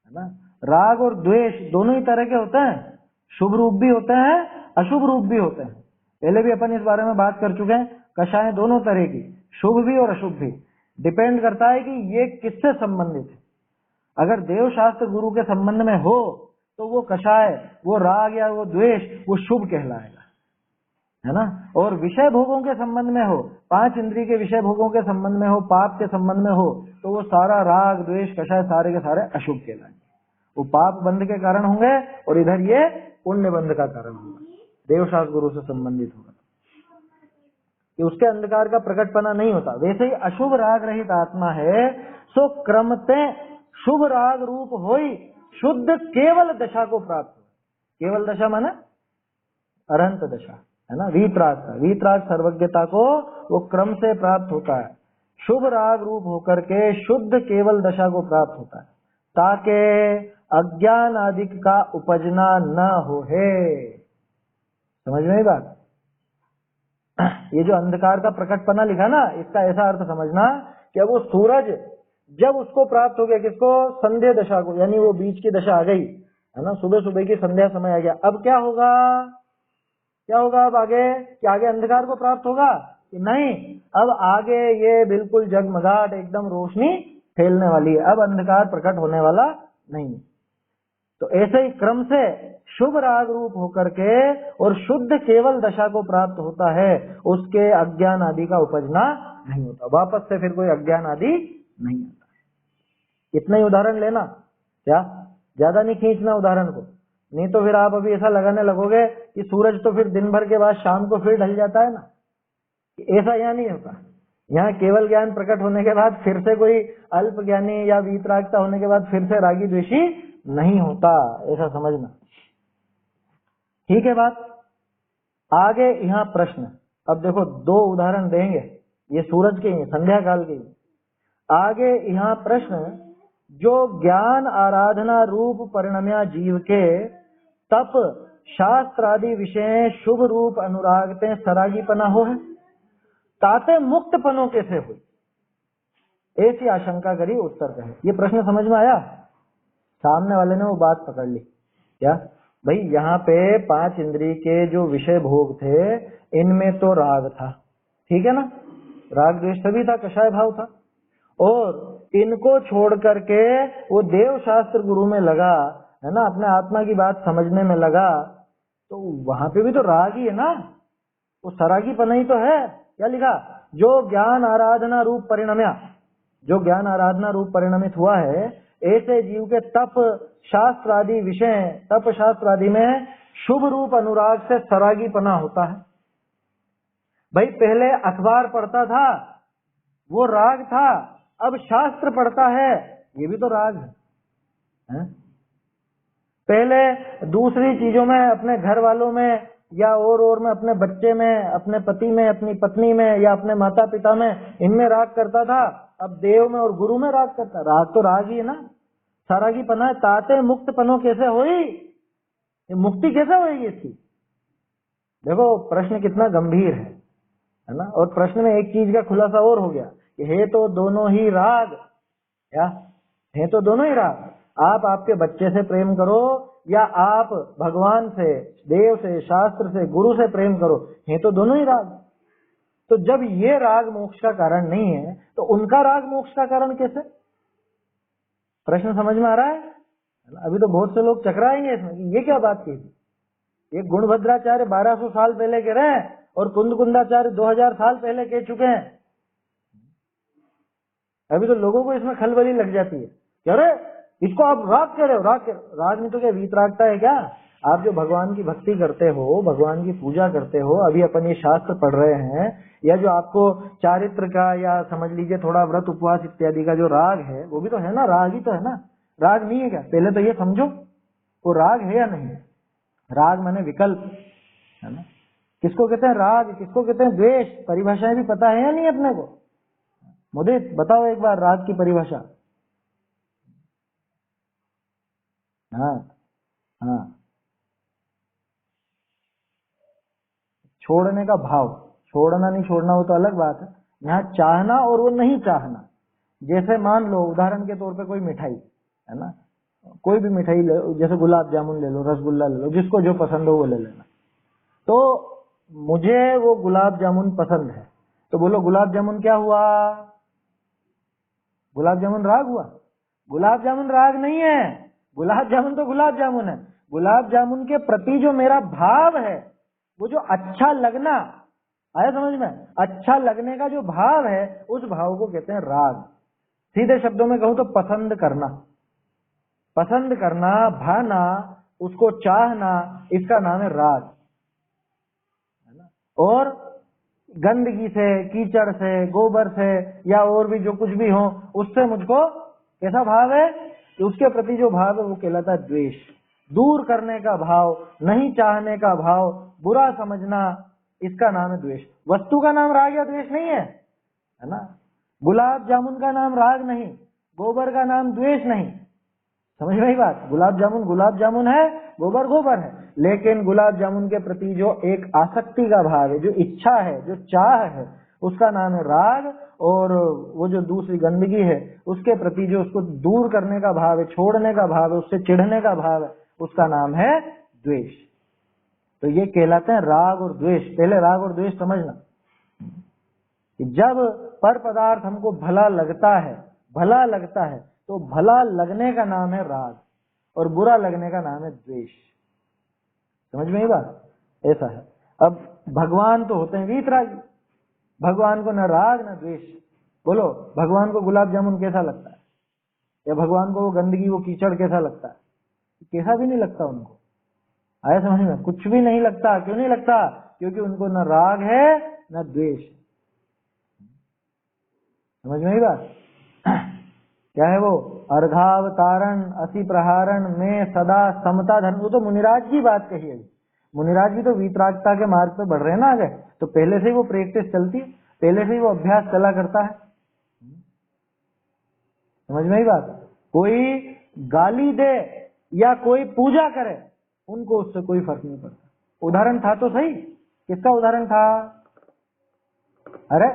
है ना। राग और द्वेष दोनों ही तरह के होते हैं, शुभ रूप भी होते हैं, अशुभ रूप भी होते हैं। पहले भी अपन इस बारे में बात कर चुके हैं। कषाय दोनों तरह की, शुभ भी और अशुभ भी। डिपेंड करता है कि ये किससे संबंधित है। अगर देव शास्त्र गुरु के संबंध में हो तो वो कषाय, वो राग या वो द्वेष, वो शुभ कहलाएगा, है ना। और विषय भोगों के संबंध में हो, 5 इंद्रिय के विषय भोगों के संबंध में हो, पाप के संबंध में हो, तो वो सारा राग द्वेष कषाय सारे के सारे अशुभ कहलाएंगे। वो पाप बंध के कारण होंगे और इधर ये पुण्य बंध का कारण होगा, देव शास्त्र गुरु से संबंधित होगा, कि उसके अंधकार का प्रकटपना नहीं होता। वैसे ही अशुभ राग रहित आत्मा है, सो क्रमते शुभ राग रूप होई शुद्ध केवल दशा को प्राप्त हो। केवल दशा माने अनंत दशा, है ना। वीतराग का, वीतराग सर्वज्ञता को वो क्रम से प्राप्त होता है। शुभ राग रूप होकर के शुद्ध केवल दशा को प्राप्त होता है, ताकि अज्ञान आदि का उपजना न हो है। समझ में आई बात? ये जो अंधकार का प्रकटपना लिखा ना, इसका ऐसा अर्थ समझना कि अब वो सूरज जब उसको प्राप्त हो गया, किसको? संध्या दशा को, यानी वो बीच की दशा आ गई, है ना। सुबह सुबह की संध्या समय आ गया। अब क्या होगा? क्या होगा अब आगे? कि आगे अंधकार को प्राप्त होगा कि नहीं? अब आगे ये बिल्कुल जगमगाहट, एकदम रोशनी फैलने वाली है। अब अंधकार प्रकट होने वाला नहीं। तो ऐसे ही क्रम से शुभ राग रूप होकर के और शुद्ध केवल दशा को प्राप्त होता है, उसके अज्ञान आदि का उपजना नहीं होता। वापस से फिर कोई अज्ञान आदि नहीं आता। इतना ही उदाहरण लेना, क्या ज्यादा नहीं खींचना उदाहरण को, नहीं तो फिर आप अभी ऐसा लगाने लगोगे कि सूरज तो फिर दिन भर के बाद शाम को फिर ढल जाता है ना। ऐसा यहाँ नहीं होता। यहाँ केवल ज्ञान प्रकट होने के बाद फिर से कोई अल्प ज्ञानी या वीतरागता होने के बाद फिर से रागी द्वेषी नहीं होता, ऐसा समझना। ठीक है बात। आगे यहाँ प्रश्न, अब देखो 2 उदाहरण देंगे, ये सूरज के ही, संध्या काल के ही। आगे यहाँ प्रश्न, जो ज्ञान आराधना रूप परिणम्या जीव के तप शास्त्र आदि विषय शुभ रूप अनुरागते सरागीपना हो है, ताते मुक्त पनो कैसे हुई? ऐसी आशंका करी, उत्तर कहे। ये प्रश्न समझ में आया? सामने वाले ने वो बात पकड़ ली। क्या भाई, यहाँ पे 5 इंद्रिय के जो विषय भोग थे, इनमें तो राग था, ठीक है ना, राग द्वेष सभी था, कषाय भाव था, और इनको छोड़ करके वो देव शास्त्र गुरु में लगा, है ना, अपने आत्मा की बात समझने में लगा, तो वहां पे भी तो राग ही है ना, वो सरागी पना ही तो है। क्या लिखा? जो ज्ञान आराधना रूप परिणम्या, जो ज्ञान आराधना रूप परिणमित हुआ है, ऐसे जीव के तप शास्त्र आदि विषय, तप शास्त्र आदि में शुभ रूप अनुराग से सरागी पना होता है। भाई पहले अखबार पढ़ता था, वो राग था, अब शास्त्र पढ़ता है, ये भी तो राग है? पहले दूसरी चीजों में, अपने घर वालों में या और में, अपने बच्चे में, अपने पति में, अपनी पत्नी में या अपने माता पिता में, इनमें राग करता था, अब देव में और गुरु में राग करता। राग तो राग ही है ना, सरागी पना है। ताते मुक्त पनो कैसे हुई? ये मुक्ति कैसे होगी इसकी? देखो प्रश्न कितना गंभीर है ना। और प्रश्न में एक चीज का खुलासा और हो गया कि है तो दोनों ही राग, या है तो दोनों ही राग। आप आपके बच्चे से प्रेम करो या आप भगवान से, देव से, शास्त्र से, गुरु से प्रेम करो, है तो दोनों ही राग। तो जब ये राग मोक्ष का कारण नहीं है, तो उनका राग मोक्ष का कारण कैसे? प्रश्न समझ में आ रहा है? अभी तो बहुत से लोग चकराएंगे इसमें, ये क्या बात की? ये गुणभद्राचार्य 1200 साल पहले कह रहे हैं और कुंदकुंदाचार्य 2000 साल पहले कह चुके हैं। अभी तो लोगों को इसमें खलबली लग जाती है, कह रहे इसको आप राग कह रहे हो, राग कह रहे हो। राग नहीं तो क्या वीतरागता है क्या? आप जो भगवान की भक्ति करते हो, भगवान की पूजा करते हो, अभी अपन ये शास्त्र पढ़ रहे हैं, या जो आपको चारित्र का या समझ लीजिए थोड़ा व्रत उपवास इत्यादि का जो राग है, वो भी तो है ना, राग ही तो है ना। राग नहीं है क्या? पहले तो ये समझो वो राग है या नहीं है। राग माने विकल्प, है ना। किसको कहते हैं राग, किसको कहते हैं द्वेष, परिभाषाएं भी पता है या नहीं अपने को? मुदित बताओ एक बार राग की परिभाषा। हाँ हाँ, छोड़ने का भाव, छोड़ना नहीं छोड़ना वो तो अलग बात है। यहाँ चाहना और वो नहीं चाहना। जैसे मान लो उदाहरण के तौर पे कोई मिठाई, है ना, कोई भी मिठाई ले, जैसे गुलाब जामुन ले लो, रसगुल्ला ले लो, जिसको जो पसंद हो वो ले लेना। तो मुझे वो गुलाब जामुन पसंद है, तो बोलो गुलाब जामुन क्या हुआ? गुलाब जामुन राग हुआ? गुलाब जामुन राग नहीं है। गुलाब जामुन तो गुलाब जामुन है। गुलाब जामुन के प्रति जो मेरा भाव है, वो जो अच्छा लगना, आया समझ में? अच्छा लगने का जो भाव है, उस भाव को कहते हैं राग। सीधे शब्दों में कहूं तो पसंद करना। पसंद करना, भाना, उसको चाहना, इसका नाम है राग, है ना। और गंदगी से, कीचड़ से, गोबर से या और भी जो कुछ भी हो, उससे मुझको कैसा भाव है कि उसके प्रति जो भाव है वो कहलाता है द्वेष। दूर करने का भाव, नहीं चाहने का भाव, बुरा समझना, इसका नाम है द्वेष। वस्तु का नाम राग या द्वेष नहीं है ना। गुलाब जामुन का नाम राग नहीं, गोबर का नाम द्वेष नहीं। समझ में आई बात? गुलाब जामुन है, गोबर गोबर है, लेकिन गुलाब जामुन के प्रति जो एक आसक्ति का भाव है, जो इच्छा है, जो चाह है, उसका नाम है राग। और वो जो दूसरी गंदगी है, उसके प्रति जो उसको दूर करने का भाव है, छोड़ने का भाव है, उससे चिढ़ने का भाव है, उसका नाम है द्वेष। तो ये कहलाते हैं राग और द्वेष। पहले राग और द्वेष समझना कि जब पर पदार्थ हमको भला लगता है, भला लगता है, तो भला लगने का नाम है राग और बुरा लगने का नाम है द्वेष। समझ में आई बात? ऐसा है। अब भगवान तो होते हैं वीतरागी, भगवान को न राग न द्वेष। बोलो भगवान को गुलाब जामुन कैसा लगता है, या भगवान को वो गंदगी, वो कीचड़ कैसा लगता है? कैसा भी नहीं लगता उनको। आया समझ में? कुछ भी नहीं लगता। क्यों नहीं लगता? क्योंकि उनको न राग है न द्वेष। समझ में आई बात? क्या है वो? अर्धावतारण असि प्रहारण में सदा समता धर्म। वो तो मुनिराज की बात कही है। मुनिराज भी तो वीतरागता के मार्ग पे बढ़ रहे हैं ना आगे, तो पहले से ही वो प्रैक्टिस चलती, पहले से ही वो अभ्यास चला करता है। समझ में आई बात? कोई गाली दे या कोई पूजा करे, उनको उससे कोई फर्क नहीं पड़ता। उदाहरण था तो सही, किसका उदाहरण था? अरे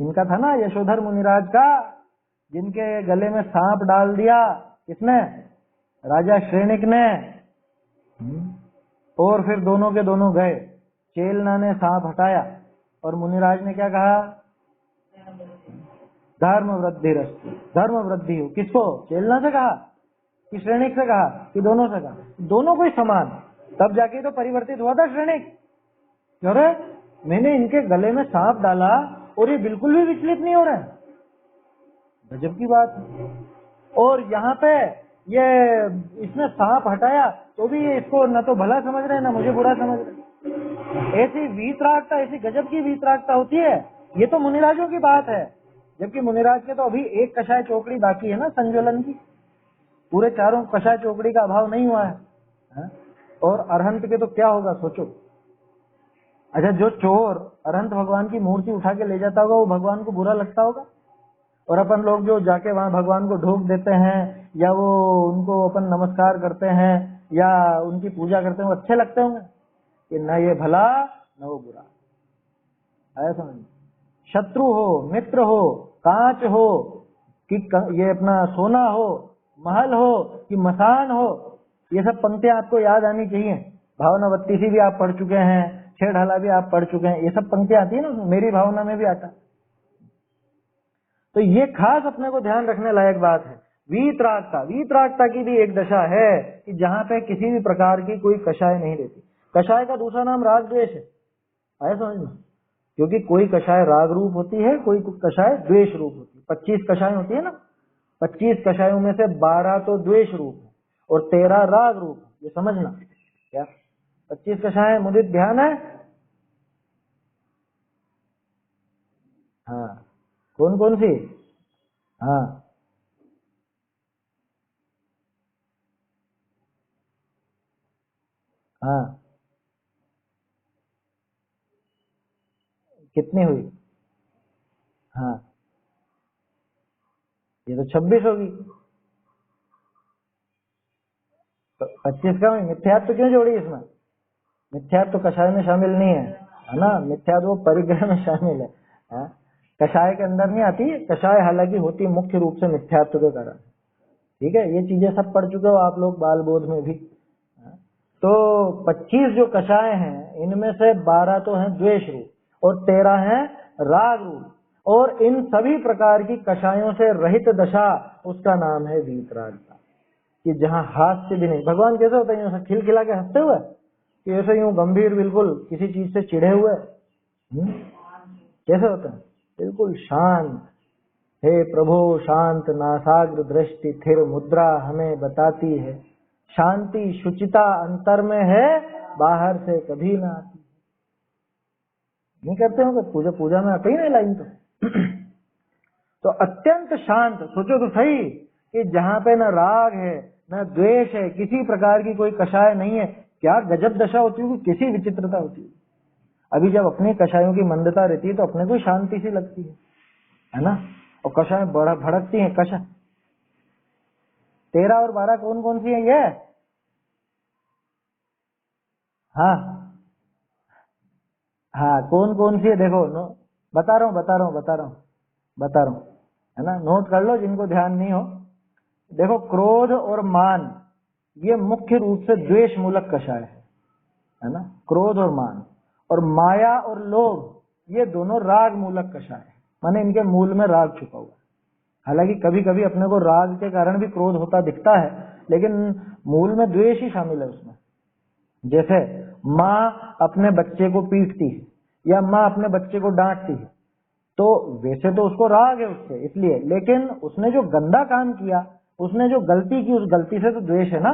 इनका था ना, यशोधर मुनिराज का, जिनके गले में सांप डाल दिया। किसने? राजा श्रेणिक ने। और फिर दोनों के दोनों गए, चेलना ने सांप हटाया और मुनिराज ने क्या कहा? धर्म वृद्धि रस्तु, धर्म वृद्धि हो। किसको? चेलना से कहा कि श्रेणिक से कहा कि दोनों से कहा? दोनों को ही समान। तब जाके तो परिवर्तित हुआ था श्रेणिक। अरे मैंने इनके गले में सांप डाला और ये बिल्कुल भी विचलित नहीं हो रहे हैं, गजब की बात। और यहाँ पे ये इसने सांप हटाया तो भी ये इसको न तो भला समझ रहे हैं, न मुझे बुरा समझ रहे। ऐसी वीतरागता, ऐसी गजब की वीतरागता होती है। ये तो मुनिराजों की बात है, जबकि मुनिराज के तो अभी एक कषाय चौकड़ी बाकी है ना संज्वलन की। पूरे चारों कषाय चौकड़ी का अभाव नहीं हुआ है? और अरहंत के तो क्या होगा सोचो। अच्छा, जो चोर अरहंत भगवान की मूर्ति उठा के ले जाता होगा, वो भगवान को बुरा लगता होगा? और अपन लोग जो जाके वहां भगवान को ढोक देते हैं, या वो उनको अपन नमस्कार करते हैं, या उनकी पूजा करते हैं, वो अच्छे लगते होंगे कि न ये भला न वो बुरा। आया समझ? शत्रु हो, मित्र हो, कांच हो कि ये अपना सोना हो, महल हो कि मसान हो, ये सब पंक्तियां आपको याद आनी चाहिए। भावना 32 भी आप पढ़ चुके हैं, 6 ढाला भी आप पढ़ चुके हैं। ये सब पंक्तियां आती है ना, मेरी भावना में भी आता। तो ये खास अपने को ध्यान रखने लायक बात है। वीतरागता, वीतरागता की भी एक दशा है कि जहां पे किसी भी प्रकार की कोई कषाय नहीं रहती। कषाय का दूसरा नाम राग द्वेष है। आया समझ में? क्योंकि कोई कषाय राग रूप होती है, कोई कषाय द्वेष रूप होती है। 25 कषाय होती है ना, 25 कषायों में से 12 तो द्वेष रूप है और 13 राग रूप है। ये समझना क्या? 25 कषाय मुझे ध्यान है। हाँ, कौन कौन सी? हाँ, हाँ, कितनी हुई? हाँ, ये तो 26 होगी। तो 25 का मिथ्यात्व तो क्यों जोड़ी इसमें? मिथ्यात्व तो कषाय में शामिल नहीं है ना, मिथ्यात्व वो परिग्रह में शामिल है। हाँ? कषाय के अंदर नहीं आती, कषाय हालांकि होती मुख्य रूप से मिथ्यात्व के कारण। ठीक है, ये चीजें सब पढ़ चुके हो आप लोग बाल बोध में भी। हाँ? तो 25 जो कषाय हैं इनमें से 12 तो हैं द्वेष रूप और 13 हैं राग रूप, और इन सभी प्रकार की कषायों से रहित दशा उसका नाम है वीतरागता, कि जहाँ हास्य भी नहीं। भगवान कैसे होते हैं? यूं खिलखिला के हंसते हुए, कि ऐसे यूं गंभीर बिल्कुल किसी चीज से चिढ़े हुए? कैसे होते हैं? बिल्कुल शांत। हे प्रभु शांत नासाग्र दृष्टि थिर मुद्रा हमें बताती है, शांति शुचिता अंतर में है, बाहर से कभी ना आती। नहीं करते हो? पूजा पूजा में आते ही नहीं लाइन तो। तो अत्यंत शांत, सोचो तो सही, कि जहां पे न राग है न द्वेष है, किसी प्रकार की कोई कषाय नहीं है, क्या गजब दशा होती होगी, कैसी विचित्रता होती है। अभी जब अपने कषायों की मंदता रहती है तो अपने को शांति सी लगती है ना, और कषाय बड़ा भड़कती है। कषाय 13 और 12 कौन कौन सी है ये? हाँ हाँ, कौन कौन सी है देखो, बता रहा हूँ है ना, नोट कर लो जिनको ध्यान नहीं हो। देखो, क्रोध और मान ये मुख्य रूप से द्वेष मूलक कषाय है ना, क्रोध और मान। और माया और लोभ ये दोनों राग मूलक कषाय है, माने इनके मूल में राग छुपा हुआ है। हालांकि कभी कभी अपने को राग के कारण भी क्रोध होता दिखता है, लेकिन मूल में द्वेष ही शामिल है उसमें। जैसे माँ अपने बच्चे को पीटती है या माँ अपने बच्चे को डांटती है, तो वैसे तो उसको राग है उससे इसलिए, लेकिन उसने जो गंदा काम किया, उसने जो गलती की, उस गलती से तो द्वेष है ना,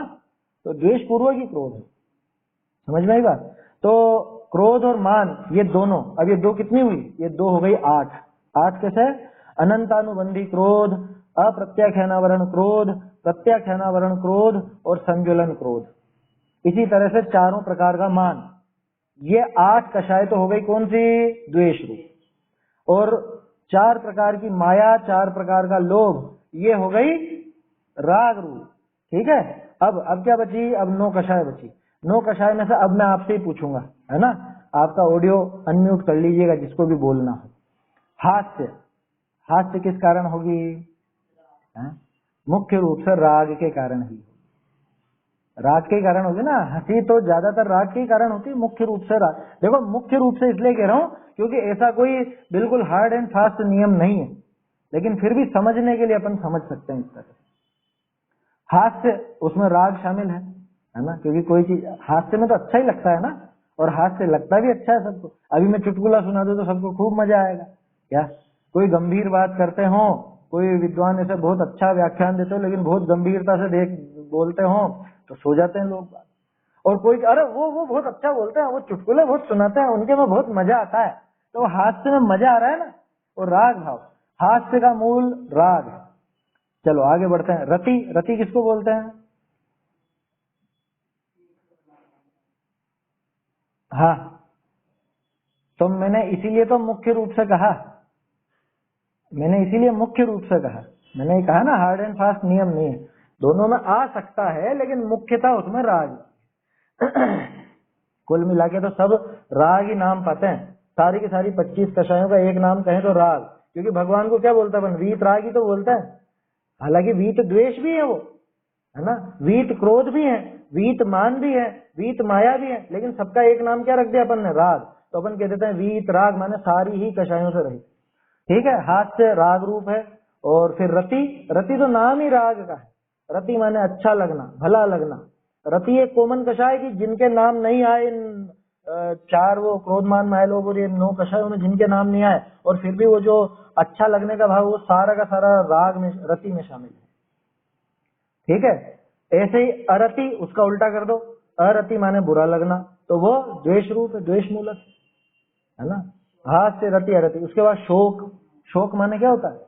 तो द्वेष पूर्वक ही क्रोध है। समझ में आई बात? तो क्रोध और मान ये दोनों, अब ये दो कितनी हुई? ये दो हो गई 8। 8 कैसे? अनंतानुबंधी क्रोध, अप्रत्याख्यानावरण क्रोध, प्रत्याख्यानावरण क्रोध और संज्वलन क्रोध। इसी तरह से चारों प्रकार का मान, ये 8 कषाय तो हो गई कौन सी? द्वेष रूप। और 4 प्रकार की माया, 4 प्रकार का लोभ, ये हो गई राग रूप। ठीक है, अब क्या बची? अब 9 कषाय बची। 9 कषाय में से अब मैं आपसे ही पूछूंगा, है ना, आपका ऑडियो अनम्यूट कर लीजिएगा जिसको भी बोलना हो। हास्य, हास्य किस कारण होगी? मुख्य रूप से राग के कारण ही, राग के कारण होगी ना। हंसी तो ज्यादातर राग के कारण होती है, मुख्य रूप से राग। देखो, मुख्य रूप से इसलिए कह रहा हूं क्योंकि ऐसा कोई बिल्कुल हार्ड एंड फास्ट नियम नहीं है, लेकिन फिर भी समझने के लिए अपन समझ सकते हैं इस तरह। हास्य, उसमें राग शामिल है ना, क्योंकि कोई चीज हास्य में तो अच्छा ही लगता है ना, और हास्य लगता भी अच्छा है सबको। अभी मैं चुटकुला सुना दूं तो सबको खूब मजा आएगा क्या? कोई गंभीर बात करते हो, कोई विद्वान ऐसे बहुत अच्छा व्याख्यान देते हो लेकिन बहुत गंभीरता से बोलते हो, तो सो जाते हैं लोग। और कोई अरे वो बहुत अच्छा बोलते हैं, वो चुटकुले बहुत सुनाते हैं, उनके में बहुत मजा आता है, तो हास्य में मजा आ रहा है ना, वो राग भाव। हास्य का मूल राग है। चलो आगे बढ़ते हैं। रति, रति किसको बोलते हैं? हाँ, तो मैंने इसीलिए तो मुख्य रूप से कहा, मैंने इसीलिए मुख्य रूप से कहा, मैंने कहा ना हार्ड एंड फास्ट नियम नहीं है, दोनों में आ सकता है, लेकिन मुख्यता उसमें राग। कुल मिला के तो सब राग ही नाम पाते हैं। सारी की सारी 25 कषायों का एक नाम कहें तो राग, क्योंकि भगवान को क्या बोलता है? वीत राग ही तो बोलता है। हालांकि वीत द्वेष भी है वो, है ना, वीत क्रोध भी है, वीत मान भी है, वीत माया भी है, लेकिन सबका एक नाम क्या रख दिया अपन ने? राग। तो अपन कह देते हैं वीत राग, माने सारी ही कषायों से रही। ठीक है, हाथ से राग रूप है। और फिर रति, रति तो नाम ही राग का है। रति माने अच्छा लगना, भला लगना। रति एक कॉमन कषाय की जिनके नाम नहीं आए इन 4 वो क्रोधमान माया लोभ और ये 9 कषायों में जिनके नाम नहीं आए, और फिर भी वो जो अच्छा लगने का भाव वो सारा का सारा राग में, रति में शामिल है। ठीक है, ऐसे ही अरति, उसका उल्टा कर दो, अरति माने बुरा लगना, तो वो द्वेष रूप है, द्वेष मूलक है ना। हाथ से रति अरति। उसके बाद शोक, शोक माने क्या होता है?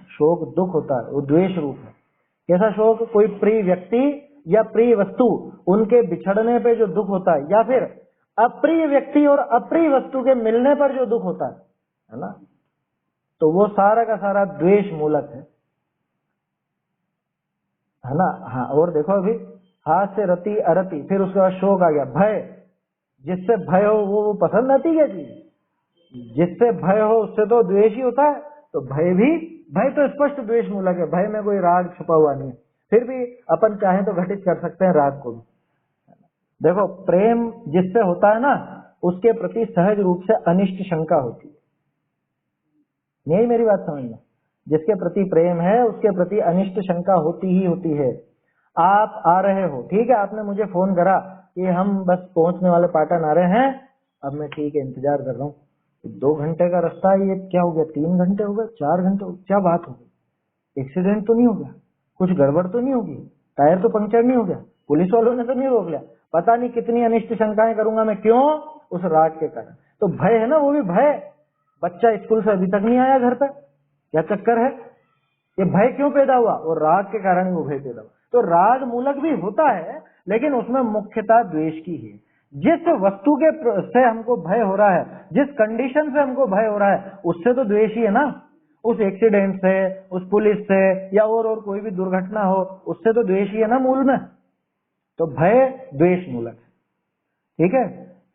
शोक दुख होता है, वो द्वेष रूप है। कैसा शोक? कोई प्रिय व्यक्ति या प्रिय वस्तु, उनके बिछड़ने पे जो दुख होता है, या फिर अप्रिय व्यक्ति और अप्रिय वस्तु के मिलने पर जो दुख होता है ना, तो वो सारा का सारा द्वेष मूलक है ना। हाँ, और देखो अभी हास्य रति अरति, फिर उसके बाद शोक आ गया, भय। जिससे भय हो वो पसंद आती क्या चीज? जिससे भय हो उससे तो द्वेष ही होता है। तो भय तो स्पष्ट द्वेष मूलक है, भय में कोई राग छुपा हुआ नहीं है। फिर भी अपन चाहे तो घटित कर सकते हैं राग को भी। देखो, प्रेम जिससे होता है ना, उसके प्रति सहज रूप से अनिष्ट शंका होती है। यही मेरी बात समझना, जिसके प्रति प्रेम है उसके प्रति अनिष्ट शंका होती ही होती है। आप आ रहे हो, ठीक है, आपने मुझे फोन करा कि हम बस पहुंचने वाले पाटन आ रहे हैं, अब मैं ठीक है इंतजार कर रहा हूँ। 2 घंटे का रास्ता है, ये क्या हो गया, 3 घंटे हो गए, 4 घंटे हो गए, क्या बात हो गई? एक्सीडेंट तो नहीं हो गया, कुछ गड़बड़ तो नहीं होगी, टायर तो पंक्चर नहीं हो गया, पुलिस वालों ने तो नहीं रोक लिया? पता नहीं कितनी अनिष्ट शंकाएं करूंगा मैं, क्यों? उस राग के कारण। तो भय है ना, वो भी भय। बच्चा स्कूल से अभी तक नहीं आया घर पर, क्या चक्कर है? ये भय क्यों पैदा हुआ? और राग के कारण ही वो भय पैदा हुआ। तो राग मूलक भी होता है, लेकिन उसमें मुख्यता द्वेष की है। जिस वस्तु के से हमको भय हो रहा है, जिस कंडीशन से हमको भय हो रहा है, उससे तो द्वेष ही है ना। उस एक्सीडेंट से, उस पुलिस से, या और कोई भी दुर्घटना हो, उससे तो द्वेष ही है ना मूल में। तो भय द्वेष मूलक है, ठीक है।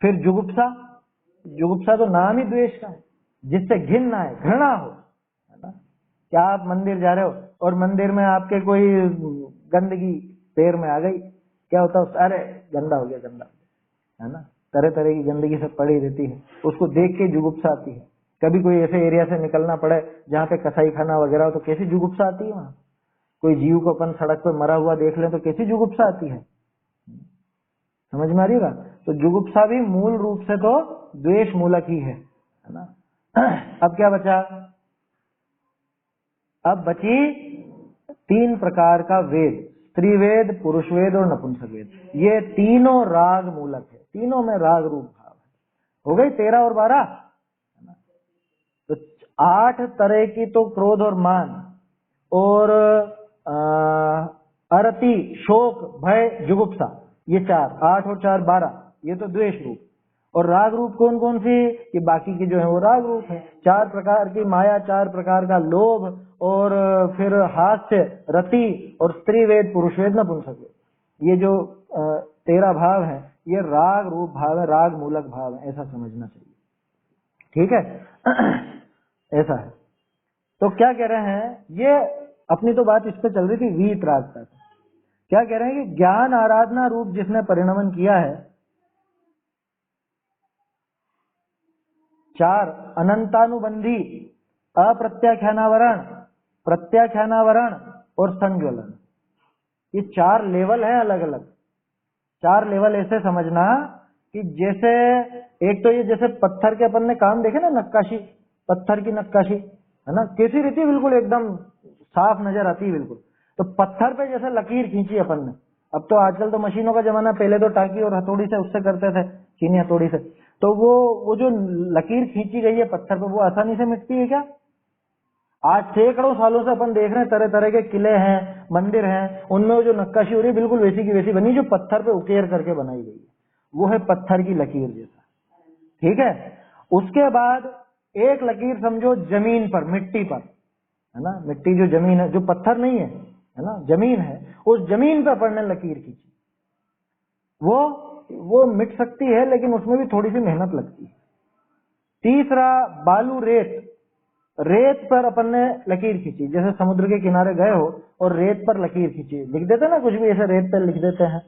फिर जुगुप्सा, जुगुप्सा तो नाम ही द्वेष का है, जिससे घिन ना है, घृणा हो, है ना। क्या आप मंदिर जा रहे हो और मंदिर में आपके कोई गंदगी पैर में आ गई, क्या होता है? अरे गंदा हो गया, गंदा, है ना। तरह तरह की गंदगी सब पड़ी रहती है, उसको देख के जुगुप्सा आती है। कभी कोई ऐसे एरिया से निकलना पड़े जहाँ पे कसाई खाना वगैरह हो, तो कैसी जुगुप्सा आती है वहाँ। कोई जीव को अपन सड़क पे मरा हुआ देख ले तो कैसी जुगुप्सा आती है, समझ में आ रही बात? तो जुगुप्सा भी मूल रूप से तो द्वेष मूलक ही है ना। अब क्या बचा? अब बची 3 प्रकार का वेद, स्त्रीवेद, पुरुष वेद और नपुंसक वेद। ये तीनों राग मूलक है, तीनों में राग रूप भाव है। हो गई 13 और 12। तो 8 तरह की तो क्रोध और मान और अरति, शोक, भय, जुगुप्सा, ये 4, 8 और 4 12, ये तो द्वेष रूप। और राग रूप कौन कौन सी? ये बाकी की जो है वो राग रूप है। 4 प्रकार की माया, 4 प्रकार का लोभ, और फिर हास्य, रति, और स्त्री वेद, पुरुष वेद, नपुंसक वेद। ये जो 13 भाव है, ये राग रूप भाव है, राग मूलक भाव है, ऐसा समझना चाहिए, ठीक है। ऐसा है। तो क्या कह रहे हैं, ये अपनी तो बात इस पे चल रही थी वीत राग तक। क्या कह रहे हैं कि ज्ञान आराधना रूप जिसने परिणमन किया है, 4 अनंतानुबंधी, अप्रत्याख्यानावरण, प्रत्याख्यानावरण और संज्वलन, ये 4 लेवल है अलग अलग। 4 लेवल ऐसे समझना कि जैसे एक तो ये जैसे पत्थर के अपन ने काम देखे ना, नक्काशी, पत्थर की नक्काशी, है ना, कैसी रहती है, बिल्कुल एकदम साफ नजर आती है बिल्कुल। तो पत्थर पे जैसे लकीर खींची अपन ने। अब तो आजकल तो मशीनों का जमाना, पहले तो टाकी और हथौड़ी से उससे करते थे, चीनी हथौड़ी से। तो वो जो लकीर खींची गई है पत्थर पे, वो आसानी से मिटती है क्या? आज सैकड़ों सालों से अपन देख रहे हैं, तरह तरह के किले हैं, मंदिर हैं, उनमें जो नक्काशी हो रही है बिल्कुल वैसी की वैसी बनी, जो पत्थर पे उकेर करके बनाई गई है। वो है पत्थर की लकीर जैसा, ठीक है। उसके बाद एक लकीर समझो जमीन पर, मिट्टी पर, है ना, मिट्टी जो जमीन है, जो पत्थर नहीं है ना, जमीन है, उस जमीन पर अपन ने लकीर खींची। वो मिट सकती है, लेकिन उसमें भी थोड़ी सी मेहनत लगती है। तीसरा बालू, रेत, रेत पर अपन ने लकीर खींची, जैसे समुद्र के किनारे गए हो और रेत पर लकीर खींची, लिख देते ना कुछ भी ऐसे रेत पर लिख देते हैं,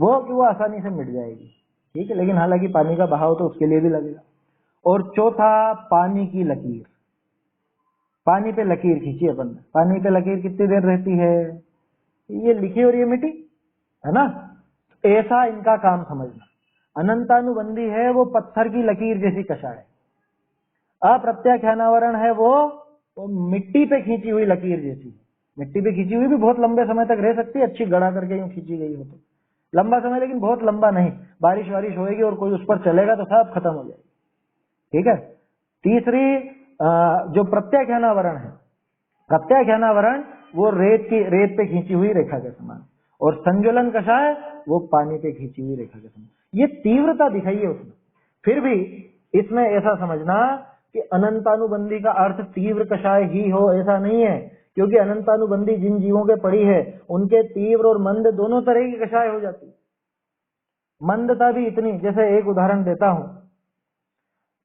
वो आसानी से मिट जाएगी, ठीक है। लेकिन हालांकि पानी का बहाव तो उसके लिए भी लगेगा। और चौथा पानी की लकीर, पानी पे लकीर खींची अपन ने, पानी पे लकीर कितनी देर रहती है, ये लिखी और ये मिटी, है ना। ऐसा इनका काम समझना। अनंतानुबंधी है वो पत्थर की लकीर जैसी कषाय है। अप्रत्याख्यानावरण है वो मिट्टी पे खींची हुई लकीर जैसी। मिट्टी पे खींची हुई भी बहुत लंबे समय तक रह सकती है, अच्छी गड़ा करके यूं खींची गई हो तो लंबा समय, लेकिन बहुत लंबा नहीं। बारिश वारिश होएगी और कोई उस पर चलेगा तो सब खत्म हो जाएगी, ठीक है। तीसरी जो प्रत्याख्यानावरण है, प्रत्याख्यानावरण वो रेत पे खींची हुई रेखा के समान। और संज्वलन कषाय वो पानी पे खींची हुई रेखा के समान। ये तीव्रता दिखाई है उसमें। फिर भी इसमें ऐसा समझना कि अनंतानुबंधी का अर्थ तीव्र कषाय ही हो, ऐसा नहीं है, क्योंकि अनंतानुबंधी जिन जीवों के पड़ी है उनके तीव्र और मंद दोनों तरह की कषाय हो जाती है। मंदता भी इतनी, जैसे एक उदाहरण देता हूं,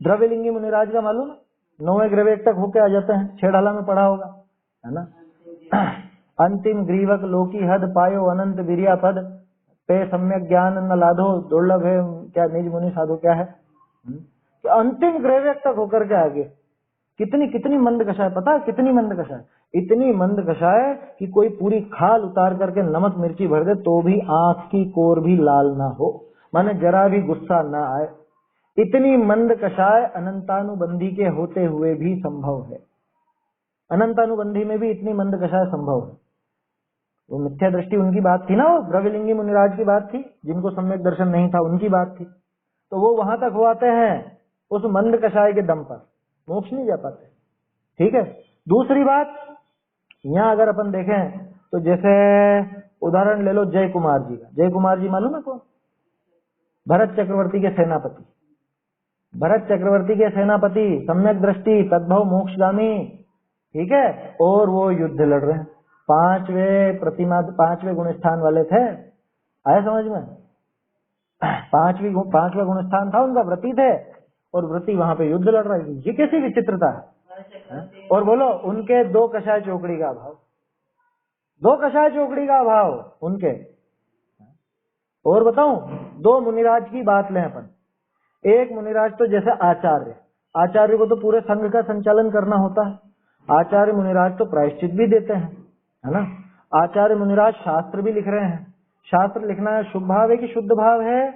द्रव्यलिंगी मुनिराज का मालूम है, 9वें ग्रेवेट तक होके आ जाते हैं, छेड़ाला में पढ़ा होगा, है ना। अंतिम ग्रीवक लोकी हद पायो अनंत वीर्या पद पे सम्यक ज्ञान न लाधो दुर्लभ है क्या निज मुनि साधु, क्या है कि अंतिम ग्रेवेट तक होकर के आगे कितनी कितनी मंद कषाय, पता है कितनी मंद कषाय, इतनी मंद कषाय कि कोई पूरी खाल उतार करके नमक मिर्ची भर दे तो भी आंख की कोर भी लाल ना हो, माने जरा भी गुस्सा ना आए। इतनी मंद कषाय अनंतानुबंधी के होते हुए भी संभव है। अनंतानुबंधी में भी इतनी मंद कषाय संभव है। वो मिथ्या दृष्टि उनकी बात थी ना, वो द्रव्यलिंगी मुनिराज की बात थी, जिनको सम्यक दर्शन नहीं था उनकी बात थी। तो वो वहां तक हुआते हैं उस मंद कषाय के दम पर, मोक्ष नहीं जा पाते। ठीक है। दूसरी बात, यहाँ अगर अपन देखें तो जैसे उदाहरण ले लो जय कुमार जी का। जय कुमार जी मालूम है कौन? भरत चक्रवर्ती के सेनापति। भरत चक्रवर्ती के सेनापति, सम्यक दृष्टि, तद्भव मोक्षगामी, ठीक है। और वो युद्ध लड़ रहे हैं, 5वें गुण स्थान वाले थे, आया समझ में? 5वां गुण स्थान था उनका, व्रती थे, और व्रती वहां पे युद्ध लड़ रहा है। ये कैसी विचित्रता है? और बोलो उनके 2 कषाय चोकड़ी का अभाव, 2 कषाय चोकड़ी का अभाव उनके। और बताऊं, 2 मुनिराज की बात लें अपन। एक मुनिराज तो जैसे आचार्य, आचार्य को तो पूरे संघ का संचालन करना होता है। आचार्य मुनिराज तो प्रायश्चित भी देते हैं, है ना। आचार्य मुनिराज शास्त्र भी लिख रहे हैं। शास्त्र लिखना है शुभ भाव है कि शुद्ध भाव है?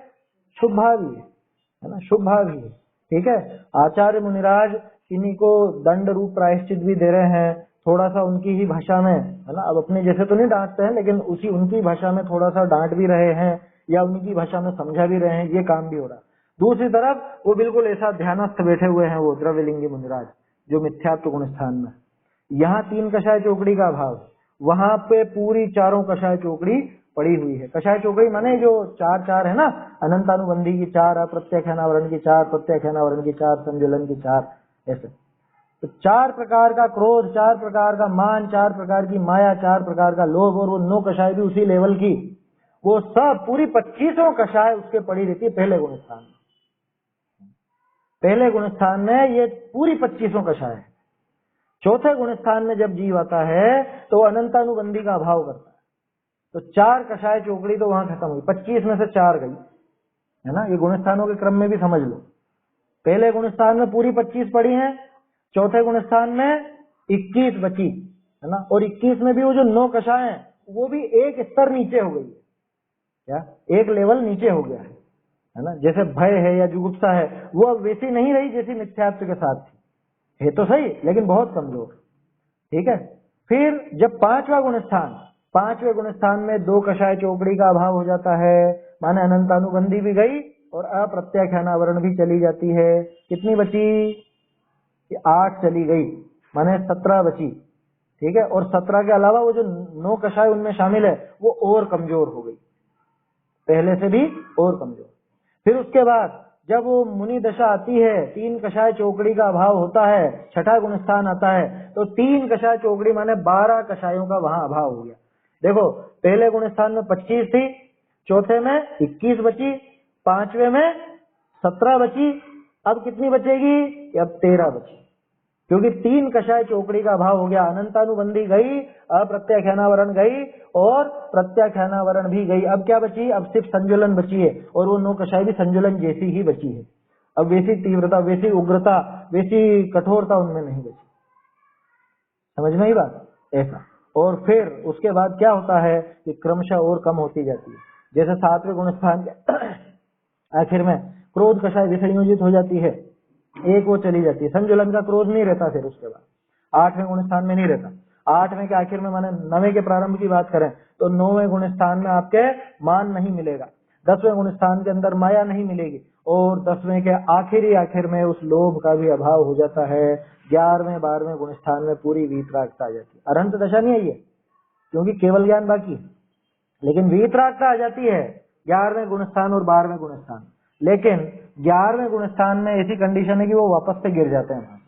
शुभ भाव ही है ना, शुभ भाव ही है। ठीक है। आचार्य मुनिराज किन्हीं को दंड रूप प्रायश्चित भी दे रहे हैं, थोड़ा सा उनकी ही भाषा में, है ना। अब अपने जैसे तो नहीं डांटते हैं, लेकिन उसी उनकी भाषा में थोड़ा सा डांट भी रहे हैं या उनकी भाषा में समझा भी रहे हैं, ये काम भी हो रहा है। दूसरी तरफ वो बिल्कुल ऐसा ध्यानस्थ बैठे हुए हैं, वो द्रव्यलिंगी मुनिराज जो मिथ्यात्व गुण स्थान में। यहाँ 3 कषाय चोकड़ी का अभाव, वहां पे पूरी 4 कषाय चोकड़ी पड़ी हुई है। कषाय चोकड़ी माने जो 4 है ना, अनंतानुबंधी की 4, अप्रत्यक्षानावरण की 4, प्रत्यक्षानावरण की 4, संज्वलन की 4, ऐसे। तो 4 प्रकार का क्रोध, 4 प्रकार का मान, 4 प्रकार की माया, 4 प्रकार का लोभ, और वो 9 कषाय भी उसी लेवल की, वो सब पूरी 25 कषाय उसके पड़ी रहती है पहले गुण स्थान में। पहले गुण स्थान में ये पूरी 25 कषाय है। चौथे गुण स्थान में जब जीव आता है तो अनंतानुबंधी का अभाव करता है, तो 4 कषाय चोकड़ी तो वहां खत्म हुई, 25 में से 4 गई, है ना। ये गुण स्थानों के क्रम में भी समझ लो। पहले गुण स्थान में पूरी 25 पड़ी हैं, चौथे गुण स्थान में 21 बची, है ना। और 21 में भी वो जो 9 कषाय हैं वो भी एक स्तर नीचे हो गई है, क्या एक लेवल नीचे हो गया है ना। जैसे भय है या जुगुप्सा है, वो अब वैसी नहीं रही जैसी मिथ्यात्व के साथ थी, है तो सही लेकिन बहुत कमजोर। ठीक है। फिर जब 5वां गुण स्थान, 5वें गुण स्थान में 2 कषाय चोकड़ी का अभाव हो जाता है, माने अनंतानुबंधी भी गई और अप्रत्याख्यानावरण भी चली जाती है। कितनी बची? 8 चली गई, माने 17 बची। ठीक है। और 17 के अलावा वो जो 9 कषाय उनमें शामिल है वो और कमजोर हो गई, पहले से भी और कमजोर। फिर उसके बाद जब वो मुनि दशा आती है, 3 कषाय चोकड़ी का अभाव होता है, 6ठा गुण स्थान आता है, तो 3 कषाय चोकड़ी माने 12 कषायों का वहां अभाव हो गया। देखो पहले गुण स्थान में 25 थी, चौथे में 21 बची, 5वें में 17 बची, अब कितनी बचेगी? अब 13 बची, क्योंकि 3 कषाय चोकड़ी का अभाव हो गया। अनंतानुबंधी गई, अप्रत्याख्यानावरण गई और प्रत्याख्यानावरण भी गई। अब क्या बची? अब सिर्फ संज्वलन बची है, और वो 9 कषाय भी संज्वलन जैसी ही बची है। अब वैसी तीव्रता, वैसी उग्रता, वैसी कठोरता उनमें नहीं बची। समझ में ही बात? ऐसा। और फिर उसके बाद क्या होता है कि क्रमशः और कम होती जाती है। जैसे 7वें गुण स्थान आखिर में क्रोध कषाय विसंयोजित हो जाती है, एक वो चली जाती है, संज्वलन का क्रोध नहीं रहता। फिर उसके बाद 8वें गुण स्थान में नहीं रहता। 8वें के आखिर में, माने 9वें के प्रारंभ की बात करें तो 9वें गुण स्थान में आपके मान नहीं मिलेगा, 10वें गुण स्थान के अंदर माया नहीं मिलेगी, और 10वें के आखिर में उस लोभ का भी अभाव हो जाता है। 11वें 12वें गुण स्थान में पूरी वीतरागता आ जाती है। अरहंत दशा नहीं आई है, क्योंकि केवल ज्ञान बाकी है। लेकिन वीतरागता आ जाती है 11वें गुणस्थान और 12वें गुणस्थान। लेकिन 11वें गुणस्थान में ऐसी कंडीशन है कि वो वापस से गिर जाते हैं वहां से।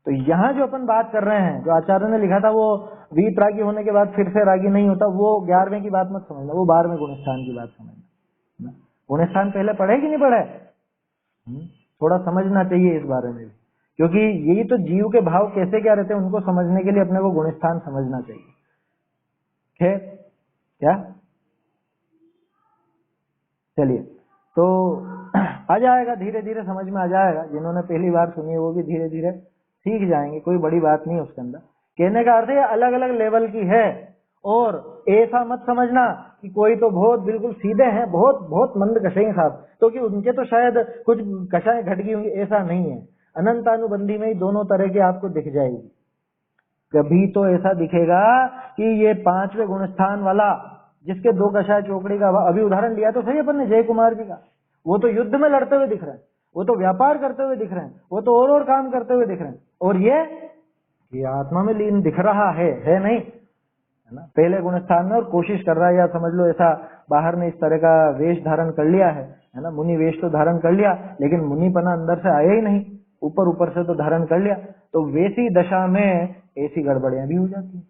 तो यहाँ जो अपन बात कर रहे हैं, जो आचार्य ने लिखा था वो वीतरागी होने के बाद फिर से रागी नहीं होता, वो 11वें की बात मत समझना, वो 12वें गुणस्थान की बात समझना। गुणस्थान पहले पढ़े कि नहीं पढ़े? थोड़ा समझना चाहिए इस बारे में, क्योंकि यही तो जीव के भाव कैसे क्या रहते हैं उनको समझने के लिए अपने को गुणस्थान समझना चाहिए। खैर, क्या चलिए, तो आ जाएगा, धीरे धीरे समझ में आ जाएगा। जिन्होंने पहली बार सुनी है वो भी धीरे धीरे सीख जाएंगे, कोई बड़ी बात नहीं उसके अंदर। कहने का अर्थ है अलग अलग लेवल की है, और ऐसा मत समझना कि कोई तो बहुत बिल्कुल सीधे हैं, बहुत बहुत मंद कषाई हैं साहब, तो कि उनके तो शायद कुछ कषाएं घट गई होंगी, ऐसा नहीं है। अनंतानुबंधी में ही दोनों तरह की आपको दिख जाएगी। कभी तो ऐसा दिखेगा कि ये 5वें गुणस्थान वाला जिसके 2 कषाय चौकड़ी का अभी उदाहरण लिया तो सही अपन ने जय कुमार जी का, वो तो युद्ध में लड़ते हुए दिख रहे हैं, वो तो व्यापार करते हुए दिख रहे हैं, वो तो और काम करते हुए दिख रहे हैं, और ये आत्मा में लीन दिख रहा है नहीं, है ना, पहले गुणस्थान में, और कोशिश कर रहा है, या समझ लो ऐसा बाहर ने इस तरह का वेश धारण कर लिया है ना, मुनि वेश तो धारण कर लिया, लेकिन मुनिपना अंदर से आया ही नहीं, ऊपर ऊपर से तो धारण कर लिया। तो वैसी दशा में ऐसी गड़बड़ियां भी हो जाती हैं।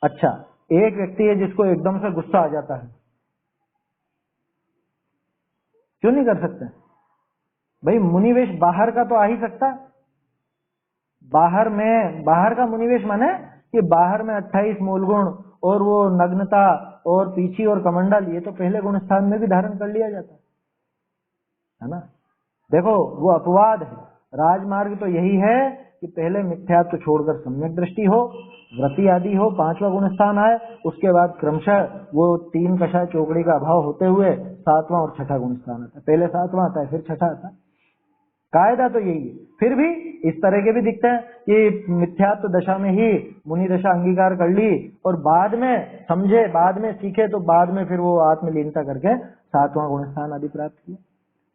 अच्छा, एक व्यक्ति है जिसको एकदम से गुस्सा आ जाता है, क्यों नहीं कर सकते भाई? मुनिवेश बाहर का तो आ ही सकता है। बाहर का मुनिवेश माने कि बाहर में 28 मूलगुण और वो नग्नता और पीछी और कमंडल, ये तो पहले गुण स्थान में भी धारण कर लिया जाता है ना। देखो, वो अपवाद है, राजमार्ग तो यही है कि पहले मिथ्यात्व तो छोड़कर सम्यक दृष्टि हो, व्रति आदि हो, 5वां गुण स्थान आए, उसके बाद क्रमशः वो 3 कषाय चौकड़ी का अभाव होते हुए 7वां और 6ठा गुण स्थान आता है। पहले 7वां आता है, फिर 6ठा आता है। कायदा तो यही है। फिर भी इस तरह के भी दिखते हैं कि मिथ्यात्व दशा में ही मुनि दशा अंगीकार कर ली, और बाद में समझे, बाद में सीखे, तो बाद में फिर वो आत्मलीनता करके 7वां गुण स्थान आदि प्राप्त किया।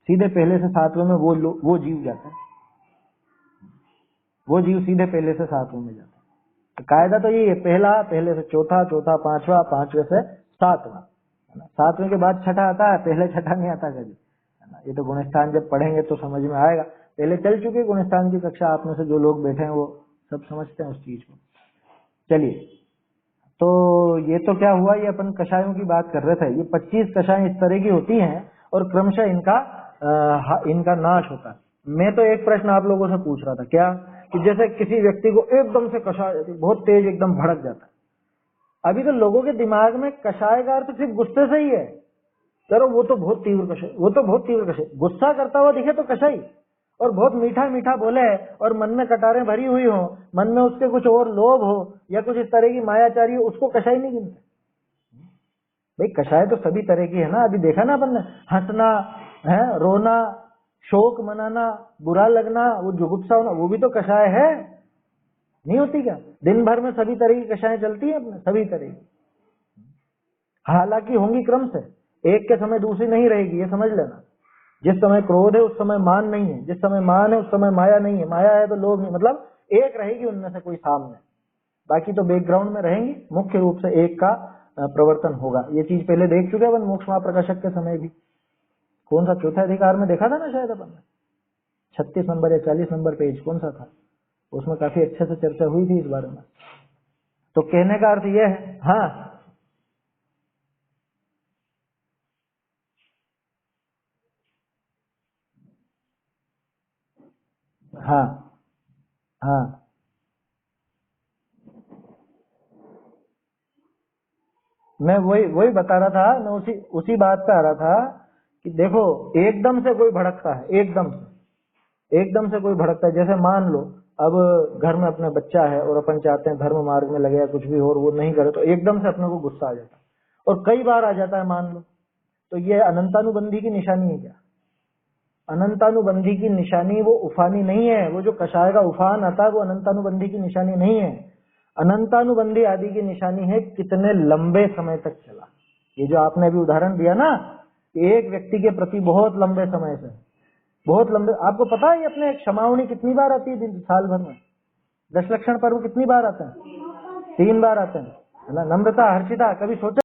सीधे पहले से 7वें में वो जीव जाता है, वो जीव सीधे पहले से 7वें में जाता है। तो कायदा तो यही है, पहले से चौथा, चौथा 5वां, 5वें से 7वां, है ना। 7वें के बाद 6ठा आता है, पहले 6ठा नहीं आता कभी, है ना। ये तो गुणस्थान जब पढ़ेंगे तो समझ में आएगा। पहले चल चुकी गुणस्थान की कक्षा, आप में से जो लोग बैठे हैं वो सब समझते हैं उस चीज को। चलिए, तो ये तो क्या हुआ, ये अपन कषायों की बात कर रहे थे। ये 25 कषाएं इस तरह की होती हैं और क्रमशः इनका नाश होता है। मैं तो एक प्रश्न आप लोगों से पूछ रहा था, क्या कि जैसे किसी व्यक्ति को एकदम से कषाय बहुत तेज एकदम भड़क जाता है, अभी तो लोगों के दिमाग में कषाय का अर्थ सिर्फ गुस्से से ही है। चलो, वो तो बहुत तीव्र कषाय, वो तो बहुत तीव्र कषाय, गुस्सा करता हुआ दिखे तो कषाई, और बहुत मीठा मीठा बोले और मन में कटारें भरी हुई हो, मन में उसके कुछ और लोभ हो या कुछ इस तरह की मायाचारी हो, उसको कषाई नहीं गिनते भाई। कषाय तो सभी तरह की है ना। अभी देखा ना अपन ने, हंसना है, रोना, शोक मनाना, बुरा लगना, वो जुगुप्सा होना, वो भी तो कषाय है, नहीं होती क्या? दिन भर में सभी तरह की कषाएं चलती है अपने, सभी तरह की। हालांकि होंगी क्रम से, एक के समय दूसरी नहीं रहेगी, ये समझ लेना। जिस समय क्रोध है उस समय मान नहीं है, जिस समय मान है उस समय माया नहीं है, माया है तो लोभ नहीं, मतलब एक रहेगी उनमें से कोई सामने, बाकी तो बैकग्राउंड में रहेंगी। मुख्य रूप से एक का प्रवर्तन होगा। ये चीज पहले देख चुके अपन मोक्ष महाप्रकाशक के समय भी। कौन सा, चौथा अधिकार में देखा था ना शायद अपन ने, 36 नंबर या 40 नंबर पेज, कौन सा था, उसमें काफी अच्छे से चर्चा हुई थी इस बारे में। तो कहने का अर्थ यह है, हाँ हाँ हाँ, मैं वही बता रहा था, मैं उसी बात पे आ रहा था कि देखो, एकदम से कोई भड़कता है, एकदम से कोई भड़कता है। जैसे मान लो अब घर में अपना बच्चा है और अपन चाहते हैं धर्म मार्ग में लगे या कुछ भी और वो नहीं करे, तो एकदम से अपने को गुस्सा आ जाता है, और कई बार आ जाता है मान लो, तो ये अनंतानुबंधी की निशानी है क्या? अनंतानुबंधी की निशानी वो उफानी नहीं है। वो जो कषाय का उफान आता है वो अनंतानुबंधी की निशानी नहीं है। अनंतानुबंधी आदि की निशानी है कितने लंबे समय तक चला। ये जो आपने अभी उदाहरण दिया ना, एक व्यक्ति के प्रति बहुत लंबे समय से, बहुत लंबे, आपको पता है अपने क्षमावणी कितनी बार आती है साल भर में? 10 लक्षण पर्व कितनी बार आते हैं? 3 बार आते हैं। है ना। नम्रता, हर्षिता, कभी सोचा